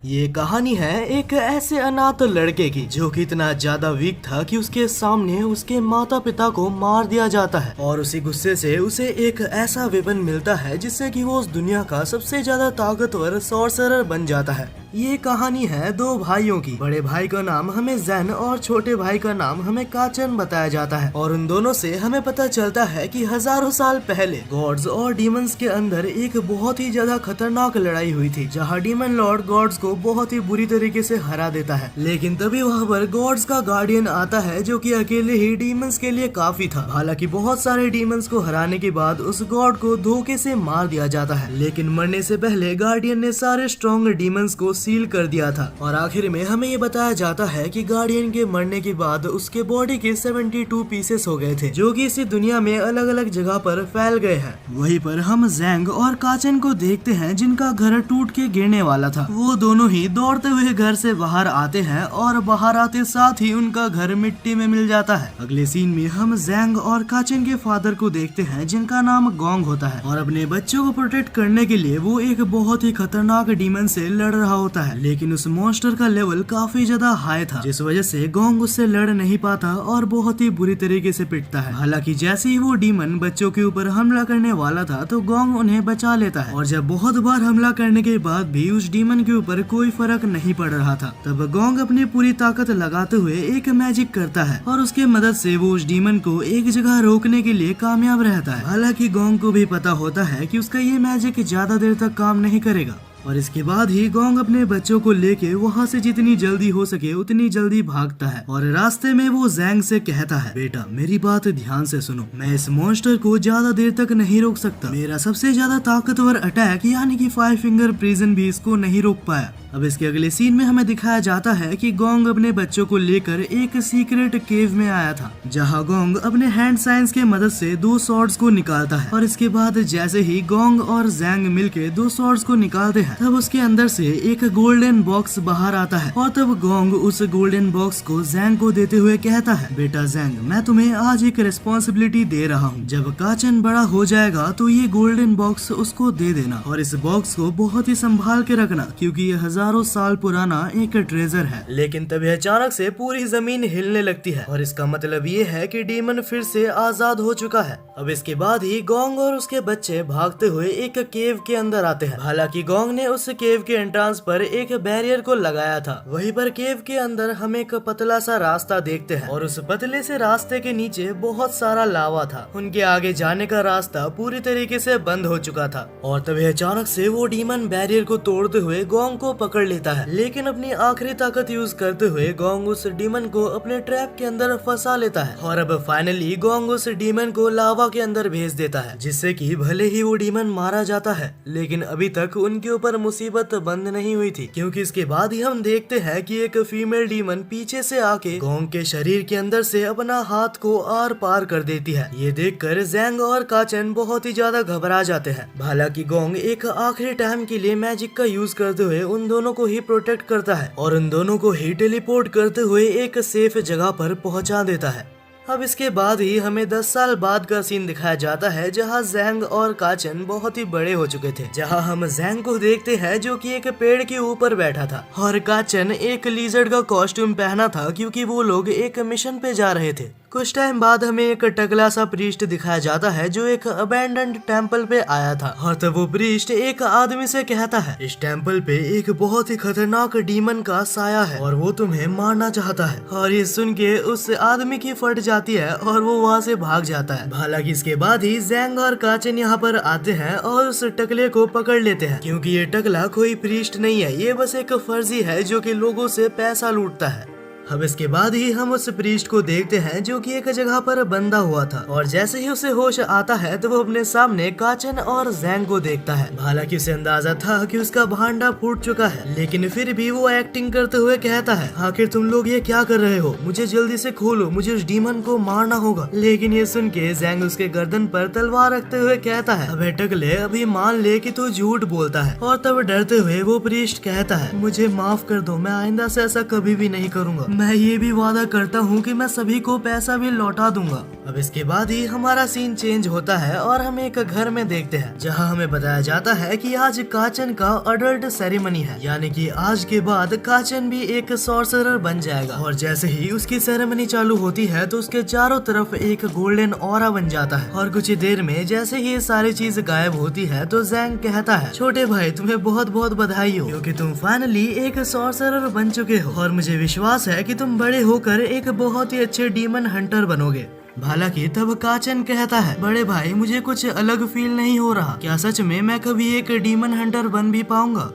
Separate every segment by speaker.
Speaker 1: ये कहानी है एक ऐसे अनाथ लड़के की जो कि इतना ज्यादा वीक था कि उसके सामने उसके माता पिता को मार दिया जाता है और उसी गुस्से से उसे एक ऐसा वेपन मिलता है जिससे कि वो उस दुनिया का सबसे ज्यादा ताकतवर सॉर्सरर बन जाता है। ये कहानी है दो भाइयों की। बड़े भाई का नाम हमें जैन और छोटे भाई का नाम हमें काचन बताया जाता है और उन दोनों से हमें पता चलता है कि हजारों साल पहले गॉड्स और डीमंस के अंदर एक बहुत ही ज्यादा खतरनाक लड़ाई हुई थी जहाँ डीमन लॉर्ड गॉड्स को बहुत ही बुरी तरीके से हरा देता है। लेकिन तभी वहाँ पर गॉड्स का गार्डियन आता है जो कि अकेले ही डीमंस के लिए काफी था। हालांकि बहुत सारे डीमंस को हराने के बाद उस गॉड को धोखे से मार दिया जाता है, लेकिन मरने से पहले गार्डियन ने सारे स्ट्रॉन्ग डीमंस को सील कर दिया था। और आखिर में हमें ये बताया जाता है कि गार्डियन के मरने के बाद उसके बॉडी के 72 पीसेस हो गए थे जो कि इसी दुनिया में अलग अलग जगह पर फैल गए हैं। वहीं पर हम जैंग और काचन को देखते हैं जिनका घर टूट के गिरने वाला था। वो दोनों ही दौड़ते हुए घर से बाहर आते हैं और बाहर आते साथ ही उनका घर मिट्टी में मिल जाता है। अगले सीन में हम जैंग और काचन के फादर को देखते हैं जिनका नाम गोंग होता है और अपने बच्चों को प्रोटेक्ट करने के लिए वो एक बहुत ही खतरनाक डीमन से लड़ रहा होता है, लेकिन उस मॉन्स्टर का लेवल काफी ज्यादा हाई था जिस वजह से गोंग उससे लड़ नहीं पाता और बहुत ही बुरी तरीके से पिटता है। हालांकि जैसे ही वो डीमन बच्चों के ऊपर हमला करने वाला था तो गोंग उन्हें बचा लेता है और जब बहुत बार हमला करने के बाद भी उस डीमन के ऊपर कोई फर्क नहीं पड़ रहा था तब गोंग अपनी पूरी ताकत लगाते हुए एक मैजिक करता है और उसके मदद से वो उस डीमन को एक जगह रोकने के लिए कामयाब रहता है। हालांकि गोंग को भी पता होता है कि उसका ये मैजिक ज्यादा देर तक काम नहीं करेगा और इसके बाद ही गोंग अपने बच्चों को लेके वहाँ से जितनी जल्दी हो सके उतनी जल्दी भागता है और रास्ते में वो जैंग से कहता है, बेटा मेरी बात ध्यान से सुनो, मैं इस मॉन्स्टर को ज्यादा देर तक नहीं रोक सकता। मेरा सबसे ज्यादा ताकतवर अटैक यानी कि 5 फिंगर प्रिजन भी इसको नहीं रोक पाया। अब इसके अगले सीन में हमें दिखाया जाता है कि गोंग अपने बच्चों को लेकर एक सीक्रेट केव में आया था जहां गोंग अपने हैंड साइंस के मदद से 2 स्वॉर्ड्स को निकालता है और इसके बाद जैसे ही गोंग और जैंग मिलके 2 स्वॉर्ड्स को निकालते हैं तब उसके अंदर से एक गोल्डन बॉक्स बाहर आता है और तब गोंग उस गोल्डन बॉक्स को जैंग को देते हुए कहता है, बेटा जैंग मैं तुम्हें आज एक रिस्पॉन्सिबिलिटी दे रहा हूँ, जब काचन बड़ा हो जाएगा तो ये गोल्डन बॉक्स उसको दे देना और इस बॉक्स को बहुत ही संभाल के रखना क्योंकि ये हजारों साल पुराना एक ट्रेजर है। लेकिन तभी अचानक से पूरी जमीन हिलने लगती है और इसका मतलब ये है कि डीमन फिर से आजाद हो चुका है। अब इसके बाद ही गोंग और उसके बच्चे भागते हुए एक केव के अंदर आते हैं। हालांकि गोंग ने उस केव के एंट्रेंस पर एक बैरियर को लगाया था। वहीं पर केव के अंदर हम एक पतला सा रास्ता देखते हैं और उस पतले से रास्ते के नीचे बहुत सारा लावा था। उनके आगे जाने का रास्ता पूरी तरीके से बंद हो चुका था और तभी अचानक से वो डीमन बैरियर को तोड़ते हुए गोंग को पकड़ लेता है, लेकिन अपनी आखिरी ताकत यूज करते हुए गोंग उस डीमन को अपने ट्रैप के अंदर फंसा लेता है और अब फाइनली गोंग उस डीमन को लावा के अंदर भेज देता है जिससे कि भले ही वो डीमन मारा जाता है लेकिन अभी तक उनके ऊपर मुसीबत बंद नहीं हुई थी क्योंकि इसके बाद ही हम देखते हैं कि एक फीमेल डीमन पीछे से आके गोंग के शरीर के अंदर से अपना हाथ को आर पार कर देती है। ये देखकर जैंग और काचन बहुत ही ज्यादा घबरा जाते हैं। हालांकि गोंग एक आखिरी टाइम के लिए मैजिक का यूज करते हुए उन दोनों को ही प्रोटेक्ट करता है और उन दोनों को ही टेलीपोर्ट करते हुए एक सेफ जगह पर पहुंचा देता है। अब इसके बाद ही हमें 10 साल बाद का सीन दिखाया जाता है जहां जैंग और काचन बहुत ही बड़े हो चुके थे। जहां हम जैंग को देखते हैं जो कि एक पेड़ के ऊपर बैठा था और काचन एक लीजर्ड का कॉस्ट्यूम पहना था क्योंकि वो लोग एक मिशन पे जा रहे थे। कुछ टाइम बाद हमें एक टकला सा प्रीस्ट दिखाया जाता है जो एक अबैंडन्ड टेम्पल पे आया था और तब वो प्रीस्ट एक आदमी से कहता है, इस टेम्पल पे एक बहुत ही खतरनाक डीमन का साया है और वो तुम्हें मारना चाहता है। और ये सुन के उस आदमी की फट जाती है और वो वहाँ से भाग जाता है। हालांकि इसके बाद ही जैंग और काचन यहाँ पर आते हैं और उस टकले को पकड़ लेते हैं क्योंकि ये टकला कोई प्रीस्ट नहीं है, ये बस एक फर्जी है जो कि लोगों से पैसा लूटता है। अब इसके बाद ही हम उस प्रीस्ट को देखते हैं जो कि एक जगह पर बंधा हुआ था और जैसे ही उसे होश आता है तो वो अपने सामने काचन और जैंग को देखता है। हालांकि उसे अंदाजा था कि उसका भांडा फूट चुका है लेकिन फिर भी वो एक्टिंग करते हुए कहता है, आखिर तुम लोग ये क्या कर रहे हो, मुझे जल्दी से खोलो, मुझे उस डीमन को मारना होगा। लेकिन ये सुन के जैंग उसके गर्दन पर तलवार रखते हुए कहता है, अबे टकले अभी मान ले कि तू झूठ बोलता है। और तब डरते हुए वो प्रीस्ट कहता है, मुझे माफ कर दो, मैं आइंदा से ऐसा कभी भी नहीं करूंगा। मैं ये भी वादा करता हूँ कि मैं सभी को पैसा भी लौटा दूंगा। अब इसके बाद ही हमारा सीन चेंज होता है और हम एक घर में देखते हैं जहाँ हमें बताया जाता है कि आज काचन का अडल्ट सेरेमनी है, यानी कि आज के बाद काचन भी एक सॉर्सरर बन जाएगा। और जैसे ही उसकी सेरेमनी चालू होती है तो उसके चारों तरफ एक गोल्डन ऑरा बन जाता है और कुछ ही देर में जैसे ही ये सारी चीज गायब होती है तो जैंग कहता है, छोटे भाई तुम्हें बहुत बहुत बधाई हो क्योंकि तुम फाइनली एक सॉर्सरर बन चुके हो और मुझे विश्वास है कि तुम बड़े होकर एक बहुत ही अच्छे डीमन हंटर बनोगे। हालांकि तब काचन कहता है, बड़े भाई मुझे कुछ अलग फील नहीं हो रहा, क्या सच में मैं कभी एक डीमन हंटर बन भी पाऊंगा?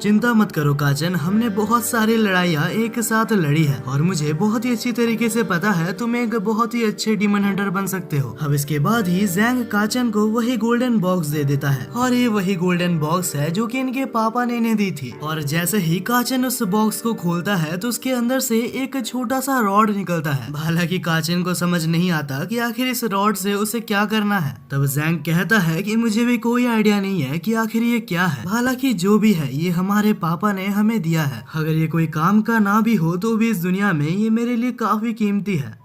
Speaker 1: चिंता मत करो काचन, हमने बहुत सारी लड़ाइयाँ एक साथ लड़ी है और मुझे बहुत ही अच्छी तरीके से पता है तुम एक बहुत ही अच्छे डीमन हंटर बन सकते हो। अब इसके बाद ही जैंग काचन को वही गोल्डन बॉक्स दे देता है और ये वही गोल्डन बॉक्स है जो कि इनके पापा ने इन्हें दी थी। और जैसे ही काचन उस बॉक्स को खोलता है तो उसके अंदर से एक छोटा सा रॉड निकलता है। हालांकि काचन को समझ नहीं आता कि आखिर इस रॉड से उसे क्या करना है। तब जैंग कहता है कि मुझे भी कोई आइडिया नहीं है कि आखिर ये क्या है, हालांकि जो भी है ये हमारे पापा ने हमें दिया है। अगर ये कोई काम का ना भी हो तो भी इस दुनिया में ये मेरे लिए काफी कीमती है।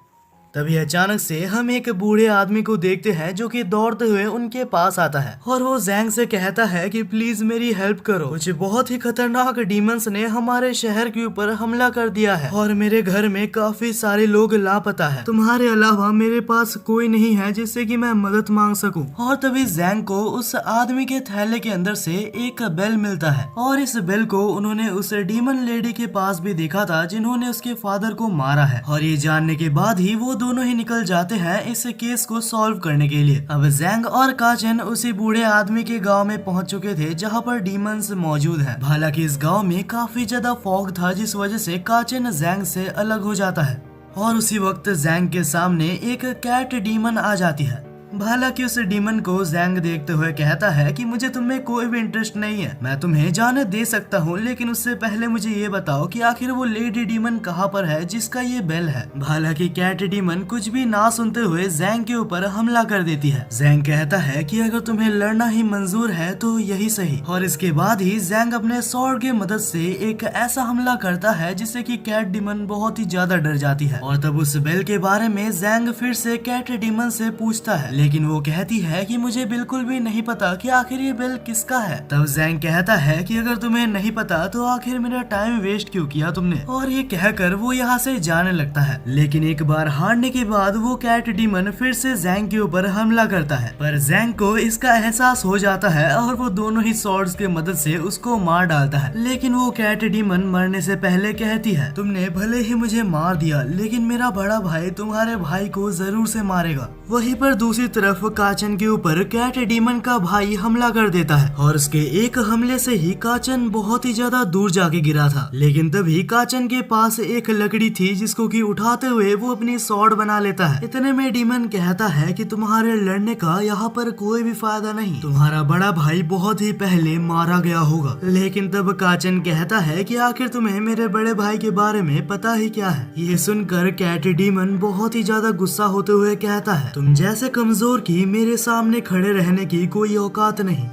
Speaker 1: तभी अचानक से हम एक बूढ़े आदमी को देखते हैं जो कि दौड़ते हुए उनके पास आता है और वो जैंग से कहता है कि प्लीज मेरी हेल्प करो, कुछ बहुत ही खतरनाक डीमंस ने हमारे शहर के ऊपर हमला कर दिया है और मेरे घर में काफी सारे लोग लापता है। तुम्हारे अलावा मेरे पास कोई नहीं है जिससे कि मैं मदद मांग सकूं। और तभी जैंग को उस आदमी के थैले के अंदर से एक बेल मिलता है और इस बेल को उन्होंने उस डीमन लेडी के पास भी देखा था जिन्होंने उसके फादर को मारा है। और ये जानने के बाद ही वो दोनों ही निकल जाते हैं इस केस को सॉल्व करने के लिए। अब जैंग और काचन उसी बूढ़े आदमी के गांव में पहुंच चुके थे जहां पर डीमंस मौजूद हैं। हालांकि इस गांव में काफी ज्यादा फॉग था जिस वजह से काचन जैंग से अलग हो जाता है और उसी वक्त जैंग के सामने एक कैट डीमन आ जाती है। हालांकि उस डीमन को जैंग देखते हुए कहता है कि मुझे तुम्हें कोई भी इंटरेस्ट नहीं है, मैं तुम्हें जाने दे सकता हूँ, लेकिन उससे पहले मुझे ये बताओ कि आखिर वो लेडी डीमन कहाँ पर है जिसका ये बेल है। हालांकि कैट डीमन कुछ भी ना सुनते हुए जैंग के ऊपर हमला कर देती है। जैंग कहता है कि अगर तुम्हें लड़ना ही मंजूर है तो यही सही। और इसके बाद ही जैंग अपने स्वॉर्ड की मदद से एक ऐसा हमला करता है जिससे कि कैट डीमन बहुत ही ज्यादा डर जाती है। और तब उस बेल के बारे में जैंग फिर से कैट डीमन से पूछता है, लेकिन वो कहती है कि मुझे बिल्कुल भी नहीं पता कि आखिर ये बेल किसका है। तब जैंग कहता है कि अगर तुम्हें नहीं पता तो आखिर मेरा टाइम वेस्ट क्यों किया तुमने। और ये कहकर वो यहाँ से जाने लगता है। लेकिन एक बार हारने के बाद वो कैट डीमन फिर से जैंग के ऊपर हमला करता है, पर जैंग को इसका एहसास हो जाता है और वो दोनों ही स्वॉर्ड्स की मदद से उसको मार डालता है। लेकिन वो कैट डीमन मरने से पहले कहती है, तुमने भले ही मुझे मार दिया लेकिन मेरा बड़ा भाई तुम्हारे भाई को जरूर से मारेगा। वहीं पर दूसरी तरफ काचन के ऊपर कैट डीमन का भाई हमला कर देता है और उसके एक हमले से ही काचन बहुत ही ज्यादा दूर जाके गिरा था। लेकिन तभी काचन के पास एक लकड़ी थी जिसको कि उठाते हुए वो अपनी स्वॉर्ड बना लेता है। इतने में डीमन कहता है कि तुम्हारे लड़ने का यहाँ पर कोई भी फायदा नहीं, तुम्हारा बड़ा भाई बहुत ही पहले मारा गया होगा। लेकिन तब काचन कहता है कि आखिर तुम्हें मेरे बड़े भाई के बारे में पता ही क्या है। ये सुनकर कैट डीमन बहुत ही ज्यादा गुस्सा होते हुए कहता है, तुम जैसे कमजोर की मेरे सामने खड़े रहने की कोई औकात नहीं।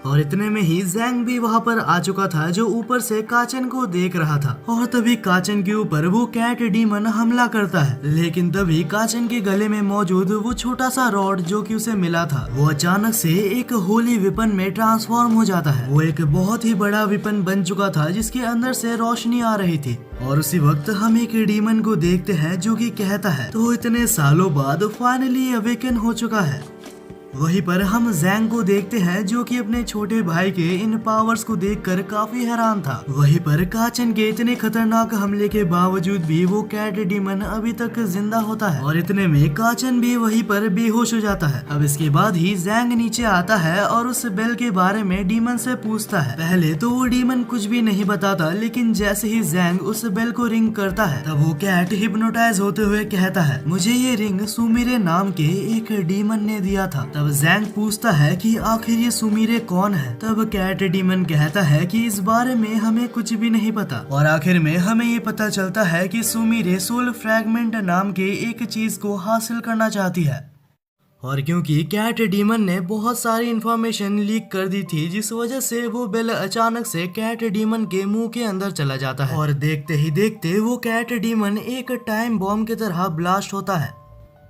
Speaker 1: और इतने में ही जैंग भी वहाँ पर आ चुका था जो ऊपर से काचन को देख रहा था। और तभी काचन के ऊपर वो कैट डीमन हमला करता है। लेकिन तभी काचन के गले में मौजूद वो छोटा सा रॉड जो कि उसे मिला था वो अचानक से एक होली विपन में ट्रांसफॉर्म हो जाता है। वो एक बहुत ही बड़ा विपन बन चुका था जिसके अंदर से रोशनी आ रही थी। और उसी वक्त हम एक डीमन को देखते हैं जो कि कहता है, तो इतने सालों बाद फाइनली अवेकन हो चुका है। वहीं पर हम जैंग को देखते हैं जो कि अपने छोटे भाई के इन पावर्स को देखकर काफी हैरान था। वहीं पर काचन के इतने खतरनाक हमले के बावजूद भी वो कैट डीमन अभी तक जिंदा होता है। और इतने में काचन भी वहीं पर बेहोश हो जाता है। अब इसके बाद ही जैंग नीचे आता है और उस बेल के बारे में डीमन से पूछता है। पहले तो वो डीमन कुछ भी नहीं बताता, लेकिन जैसे ही जैंग उस बेल को रिंग करता है तब वो कैट हिप्नोटाइज होते हुए कहता है, मुझे ये रिंग सुमीरे नाम के एक डीमन ने दिया था। तब जैंग पूछता है कि आखिर ये सुमीरे कौन है। तब कैट डीमन कहता है कि इस बारे में हमें कुछ भी नहीं पता। और आखिर में हमें ये पता चलता है कि सुमीरे सोल फ्रैगमेंट नाम के एक चीज को हासिल करना चाहती है। और क्योंकि कैट डीमन ने बहुत सारी इंफॉर्मेशन लीक कर दी थी, जिस वजह से वो बेल अचानक से कैट डीमन के मुंह के अंदर चला जाता है और देखते ही देखते वो कैट डीमन एक टाइम बॉम्ब की तरह ब्लास्ट होता है।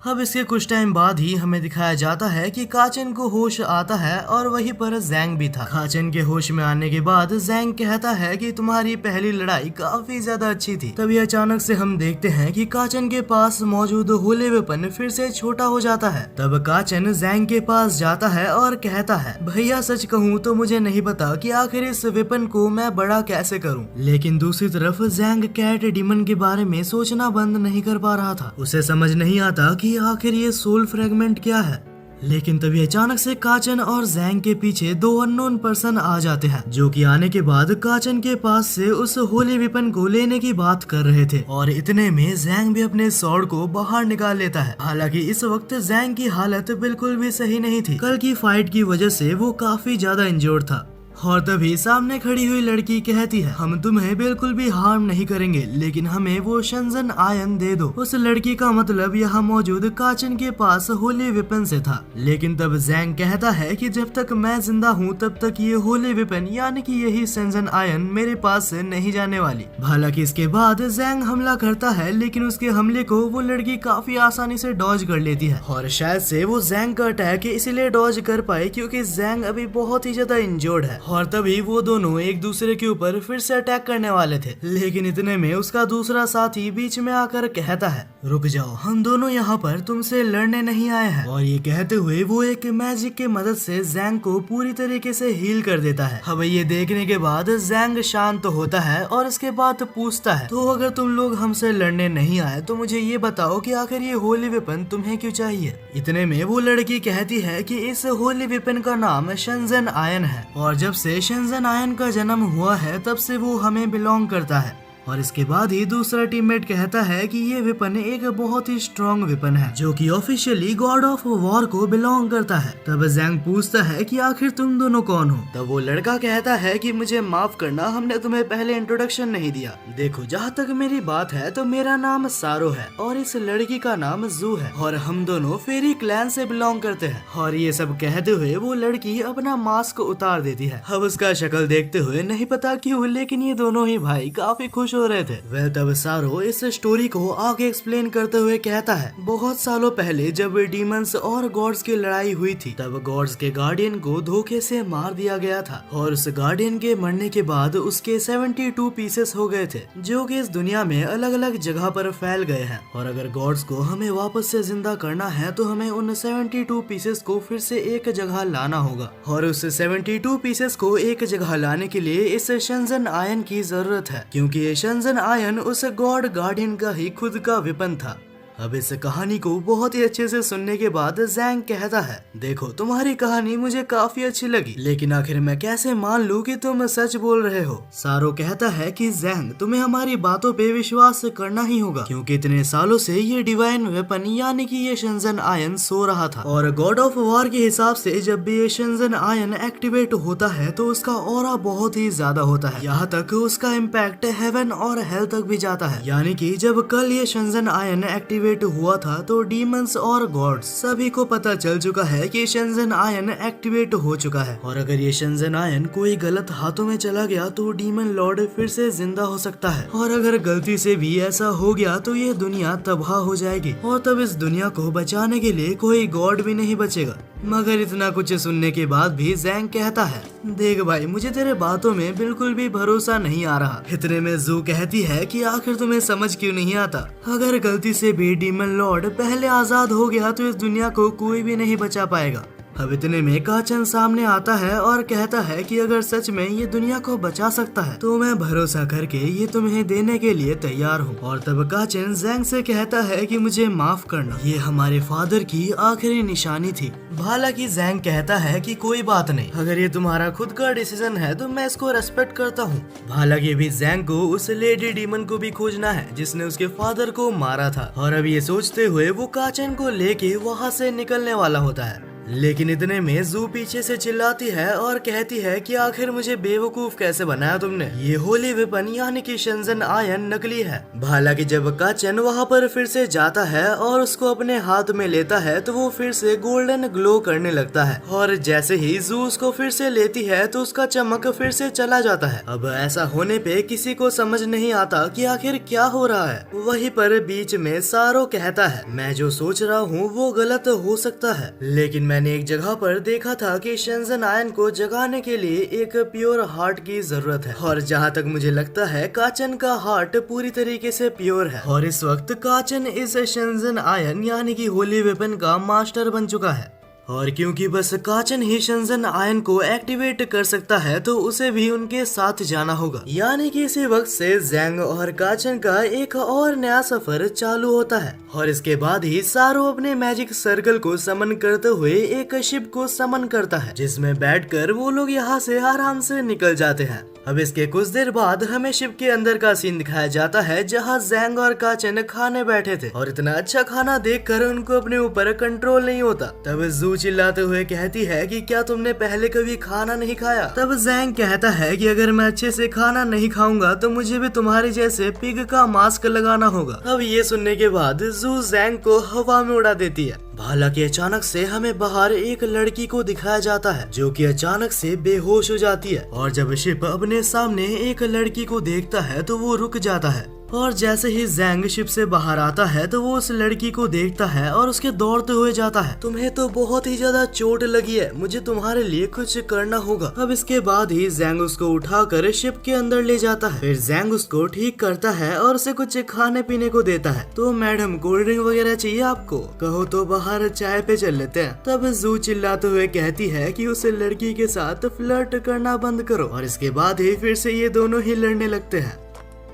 Speaker 1: अब इसके कुछ टाइम बाद ही हमें दिखाया जाता है कि काचन को होश आता है और वहीं पर जैंग भी था। काचन के होश में आने के बाद जैंग कहता है कि तुम्हारी पहली लड़ाई काफी ज्यादा अच्छी थी। तभी अचानक से हम देखते हैं कि काचन के पास मौजूद होले वेपन फिर से छोटा हो जाता है। तब काचन जैंग के पास जाता है और कहता है, भैया सच कहूँ तो मुझे नहीं पता कि आखिर इस वेपन को मैं बड़ा कैसे करूँ। लेकिन दूसरी तरफ जैंग कैट डीमन के बारे में सोचना बंद नहीं कर पा रहा था। उसे समझ नहीं आता कि आखिर ये सोल फ्रेगमेंट क्या है। लेकिन तभी अचानक से काचन और जैंग के पीछे दो अननोन पर्सन आ जाते हैं, जो कि आने के बाद काचन के पास से उस होली वेपन को लेने की बात कर रहे थे। और इतने में जैंग भी अपने स्वॉर्ड को बाहर निकाल लेता है। हालांकि इस वक्त जैंग की हालत बिल्कुल भी सही नहीं थी। कल की फाइट की वजह से वो काफी ज्यादा इंजर्ड था। और तभी सामने खड़ी हुई लड़की कहती है, हम तुम्हें बिल्कुल भी हार्म नहीं करेंगे, लेकिन हमें वो शंजन आयन दे दो। उस लड़की का मतलब यहाँ मौजूद काचन के पास होली वेपन से था। लेकिन तब जैंग कहता है कि जब तक मैं जिंदा हूँ तब तक ये होली वेपन यानी कि यही शंजन आयन मेरे पास से नहीं जाने वाली। हालांकि इसके बाद जैंग हमला करता है, लेकिन उसके हमले को वो लड़की काफी आसानी से डॉज कर लेती है। और शायद से वो जैंग का अटैक इसीलिए डॉज कर पाए क्योंकि जैंग अभी बहुत ही ज्यादा इंजर्ड है। और तभी वो दोनों एक दूसरे के ऊपर फिर से अटैक करने वाले थे। लेकिन इतने में उसका दूसरा साथी बीच में आकर कहता है, रुक जाओ, हम दोनों यहाँ पर तुमसे लड़ने नहीं आए हैं। और ये कहते हुए वो एक मैजिक के मदद से जैंग को पूरी तरीके से हील कर देता है। अब ये देखने के बाद जैंग शांत होता है और इसके बाद पूछता है, तो अगर तुम लोग हमसे लड़ने नहीं आए तो मुझे ये बताओ कि आखिर ये होली वेपन तुम्हें क्यों चाहिए। इतने में वो लड़की कहती है कि इस होली वेपन का नाम शंजन आयन है और जब से शंजन आयन का जन्म हुआ है तब से वो हमें बिलोंग करता है। और इसके बाद ही दूसरा टीममेट कहता है कि ये वेपन एक बहुत ही स्ट्रॉन्ग वेपन है जो कि ऑफिशियली गॉड ऑफ वॉर को बिलोंग करता है। तब जैंग पूछता है कि आखिर तुम दोनों कौन हो। तब वो लड़का कहता है कि मुझे माफ करना, हमने तुम्हें पहले इंट्रोडक्शन नहीं दिया। देखो, जहाँ तक मेरी बात है तो मेरा नाम सारो है और इस लड़की का नाम जू है और हम दोनों फेरी क्लैन से बिलोंग करते हैं। और ये सब कहते हुए वो लड़की अपना मास्क उतार देती है। अब उसका शक्ल देखते हुए नहीं पता क्यों, लेकिन ये दोनों ही भाई काफी खुश हो रहे थे। वह तब सारो इस स्टोरी को आगे एक्सप्लेन करते हुए कहता है, बहुत सालों पहले जब डीमंस और गॉड्स की लड़ाई हुई थी तब गॉड्स के गार्डियन को धोखे से मार दिया गया था और उस गार्डियन के मरने के बाद उसके 72 पीसेस हो गए थे जो कि इस दुनिया में अलग अलग जगह पर फैल गए हैं। और अगर गॉड्स को हमें वापस से जिंदा करना है तो हमें उन 72 पीसेस को फिर से एक जगह लाना होगा और उस 72 पीसेस को एक जगह लाने के लिए इस शंजन आयन की जरूरत है, क्योंकि ये शंजन आयन उस गॉड गार्डियन का ही खुद का वेपन था। अब इस कहानी को बहुत ही अच्छे से सुनने के बाद जैंग कहता है, देखो तुम्हारी कहानी मुझे काफी अच्छी लगी, लेकिन आखिर मैं कैसे मान लूं कि तुम सच बोल रहे हो। सारो कहता है कि जैंग, तुम्हें हमारी बातों पे विश्वास करना ही होगा, क्योंकि इतने सालों से ये डिवाइन वेपन यानी कि ये शंजन आयन सो रहा था और गॉड ऑफ वॉर के हिसाब से जब भी ये शंजन आयन एक्टिवेट होता है तो उसका ऑरा बहुत ही ज्यादा होता है, यहाँ तक उसका इम्पैक्ट हेवन और हेल तक भी जाता है। यानी कि जब कल ये शंजन आयन एक्टिवेट हुआ था तो डीमंस और गॉड्स सभी को पता चल चुका है कि शंजन आयन एक्टिवेट हो चुका है और अगर ये शंजन आयन कोई गलत हाथों में चला गया तो डीमन लॉर्ड फिर से जिंदा हो सकता है और अगर गलती से भी ऐसा हो गया तो ये दुनिया तबाह हो जाएगी और तब इस दुनिया को बचाने के लिए कोई गॉड भी नहीं बचेगा। मगर इतना कुछ सुनने के बाद भी जैंग कहता है, देख भाई, मुझे तेरे बातों में बिल्कुल भी भरोसा नहीं आ रहा। इतने में जू कहती है कि आखिर तुम्हें समझ क्यों नहीं आता, अगर गलती से भी डीमन लॉर्ड पहले आजाद हो गया तो इस दुनिया को कोई भी नहीं बचा पाएगा। अब इतने में काचन सामने आता है और कहता है कि अगर सच में ये दुनिया को बचा सकता है तो मैं भरोसा करके ये तुम्हें देने के लिए तैयार हूँ। और तब काचन जैंग से कहता है कि मुझे माफ करना, ये हमारे फादर की आखिरी निशानी थी। हालांकि जैंग कहता है कि कोई बात नहीं, अगर ये तुम्हारा खुद का डिसीजन है तो मैं इसको रेस्पेक्ट करता हूँ। हालांकि अभी जैंग को उस लेडी डीमन को भी खोजना है जिसने उसके फादर को मारा था और अब ये सोचते हुए वो काचन को लेके वहाँ से निकलने वाला होता है। लेकिन इतने में जू पीछे से चिल्लाती है और कहती है कि आखिर मुझे बेवकूफ कैसे बनाया तुमने, ये होली वेपन यानी कि शेंजन आयन नकली है। हालांकि जब काचन वहाँ पर फिर से जाता है और उसको अपने हाथ में लेता है तो वो फिर से गोल्डन ग्लो करने लगता है, और जैसे ही जू उसको फिर से लेती है तो उसका चमक फिर से चला जाता है। अब ऐसा होने पे किसी को समझ नहीं आता कि आखिर क्या हो रहा है। वहीं पर बीच में सारो कहता है, मैं जो सोच रहा हूँ वो गलत हो सकता है, लेकिन मैंने एक जगह पर देखा था कि शेंजन आयन को जगाने के लिए एक प्योर हार्ट की जरूरत है, और जहाँ तक मुझे लगता है काचन का हार्ट पूरी तरीके से प्योर है, और इस वक्त काचन इस शेंजन आयन यानी कि होली वेपन का मास्टर बन चुका है। और क्योंकि बस काचन ही शेंजन आयन को एक्टिवेट कर सकता है तो उसे भी उनके साथ जाना होगा, यानी कि इसी वक्त से जैंग और काचन का एक और नया सफर चालू होता है। और इसके बाद ही सारो अपने मैजिक सर्कल को समन करते हुए एक शिप को समन करता है, जिसमें बैठकर वो लोग यहाँ से आराम से निकल जाते हैं। अब इसके कुछ देर बाद हमें शिप के अंदर का सीन दिखाया जाता है, जहाँ जैंग और काचन खाने बैठे थे, और इतना अच्छा खाना देखकर उनको अपने ऊपर कंट्रोल नहीं होता। तब जू चिल्लाते हुए कहती है कि क्या तुमने पहले कभी खाना नहीं खाया? तब जैंग कहता है कि अगर मैं अच्छे से खाना नहीं खाऊंगा तो मुझे भी तुम्हारे जैसे पिग का मास्क लगाना होगा। अब ये सुनने के बाद जू जैंग को हवा में उड़ा देती है। हालांकि अचानक से हमें बाहर एक लड़की को दिखाया जाता है जो कि अचानक से बेहोश हो जाती है, और जब शिप अपने सामने एक लड़की को देखता है तो वो रुक जाता है, और जैसे ही जैंग शिप से बाहर आता है तो वो उस लड़की को देखता है और उसके दौड़ते हुए जाता है। तुम्हें तो बहुत ही ज्यादा चोट लगी है, मुझे तुम्हारे लिए कुछ करना होगा। अब इसके बाद ही जैंग उसको उठाकर शिप के अंदर ले जाता है। फिर जैंग उसको ठीक करता है और उसे कुछ खाने पीने को देता है। तो मैडम कोल्ड ड्रिंक वगैरह चाहिए आपको? कहो तो बाहर चाय पे चल लेते हैं। तब जू चिल्लाते हुए कहती है कि उस लड़की के साथ फ्लर्ट करना बंद करो, और इसके बाद ही फिर से ये दोनों ही लड़ने लगते हैं।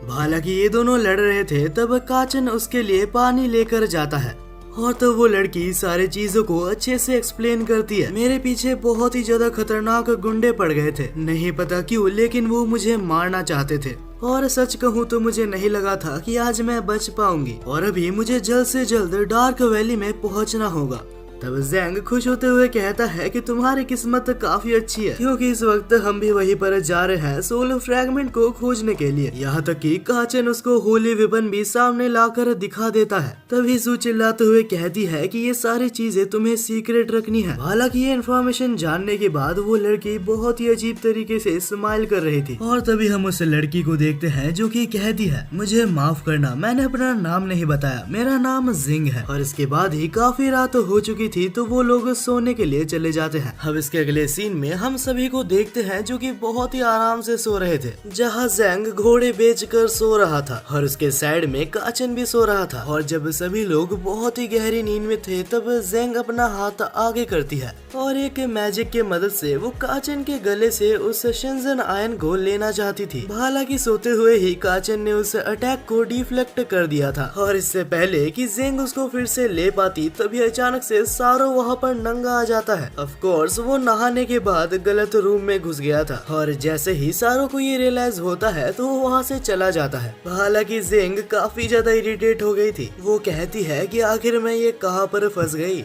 Speaker 1: हालांकि ये दोनों लड़ रहे थे तब काचन उसके लिए पानी लेकर जाता है, और तब वो लड़की सारी चीजों को अच्छे से एक्सप्लेन करती है। मेरे पीछे बहुत ही ज्यादा खतरनाक गुंडे पड़ गए थे, नहीं पता क्यों, लेकिन वो मुझे मारना चाहते थे, और सच कहूँ तो मुझे नहीं लगा था कि आज मैं बच पाऊंगी, और अभी मुझे जल्द से जल्द डार्क वैली में पहुँचना होगा। तब जैंग खुश होते हुए कहता है कि तुम्हारी किस्मत काफी अच्छी है, क्योंकि इस वक्त हम भी वहीं पर जा रहे हैं सोल फ्रैगमेंट को खोजने के लिए। यहाँ तक कि काचन उसको होली वेपन भी सामने लाकर दिखा देता है। तभी जू चिल्लाते हुए कहती है कि ये सारी चीजें तुम्हें सीक्रेट रखनी है। हालांकि ये इन्फॉर्मेशन जानने के बाद वो लड़की बहुत ही अजीब तरीके से स्माइल कर रही थी, और तभी हम उस लड़की को देखते हैं जो कि कहती है, मुझे माफ करना, मैंने अपना नाम नहीं बताया, मेरा नाम जिंग है। और इसके बाद ही काफी रात हो चुकी थी तो वो लोग सोने के लिए चले जाते हैं। अब इसके अगले सीन में हम सभी को देखते हैं जो कि बहुत ही आराम से सो रहे थे, जहाँ जैंग घोड़े बेचकर सो रहा था और उसके साइड में काचन भी सो रहा था। और जब सभी लोग बहुत ही गहरी नींद में थे तब जैंग अपना हाथ आगे करती है और एक मैजिक के मदद से वो काचन के गले से उस शेंजन आयन को लेना चाहती थी। हालांकि सोते हुए ही काचन ने उस अटैक को डिफ्लेक्ट कर दिया था, और इससे पहले कि जैंग उसको फिर से ले पाती तभी अचानक से सारो वहाँ पर नंगा आ जाता है। ऑफ कोर्स वो नहाने के बाद गलत रूम में घुस गया था, और जैसे ही सारो को ये रियलाइज होता है तो वो वहाँ से चला जाता है। हालांकि जैंग काफी ज्यादा इरिटेट हो गई थी, वो कहती है कि आखिर मैं ये कहाँ पर फंस गई।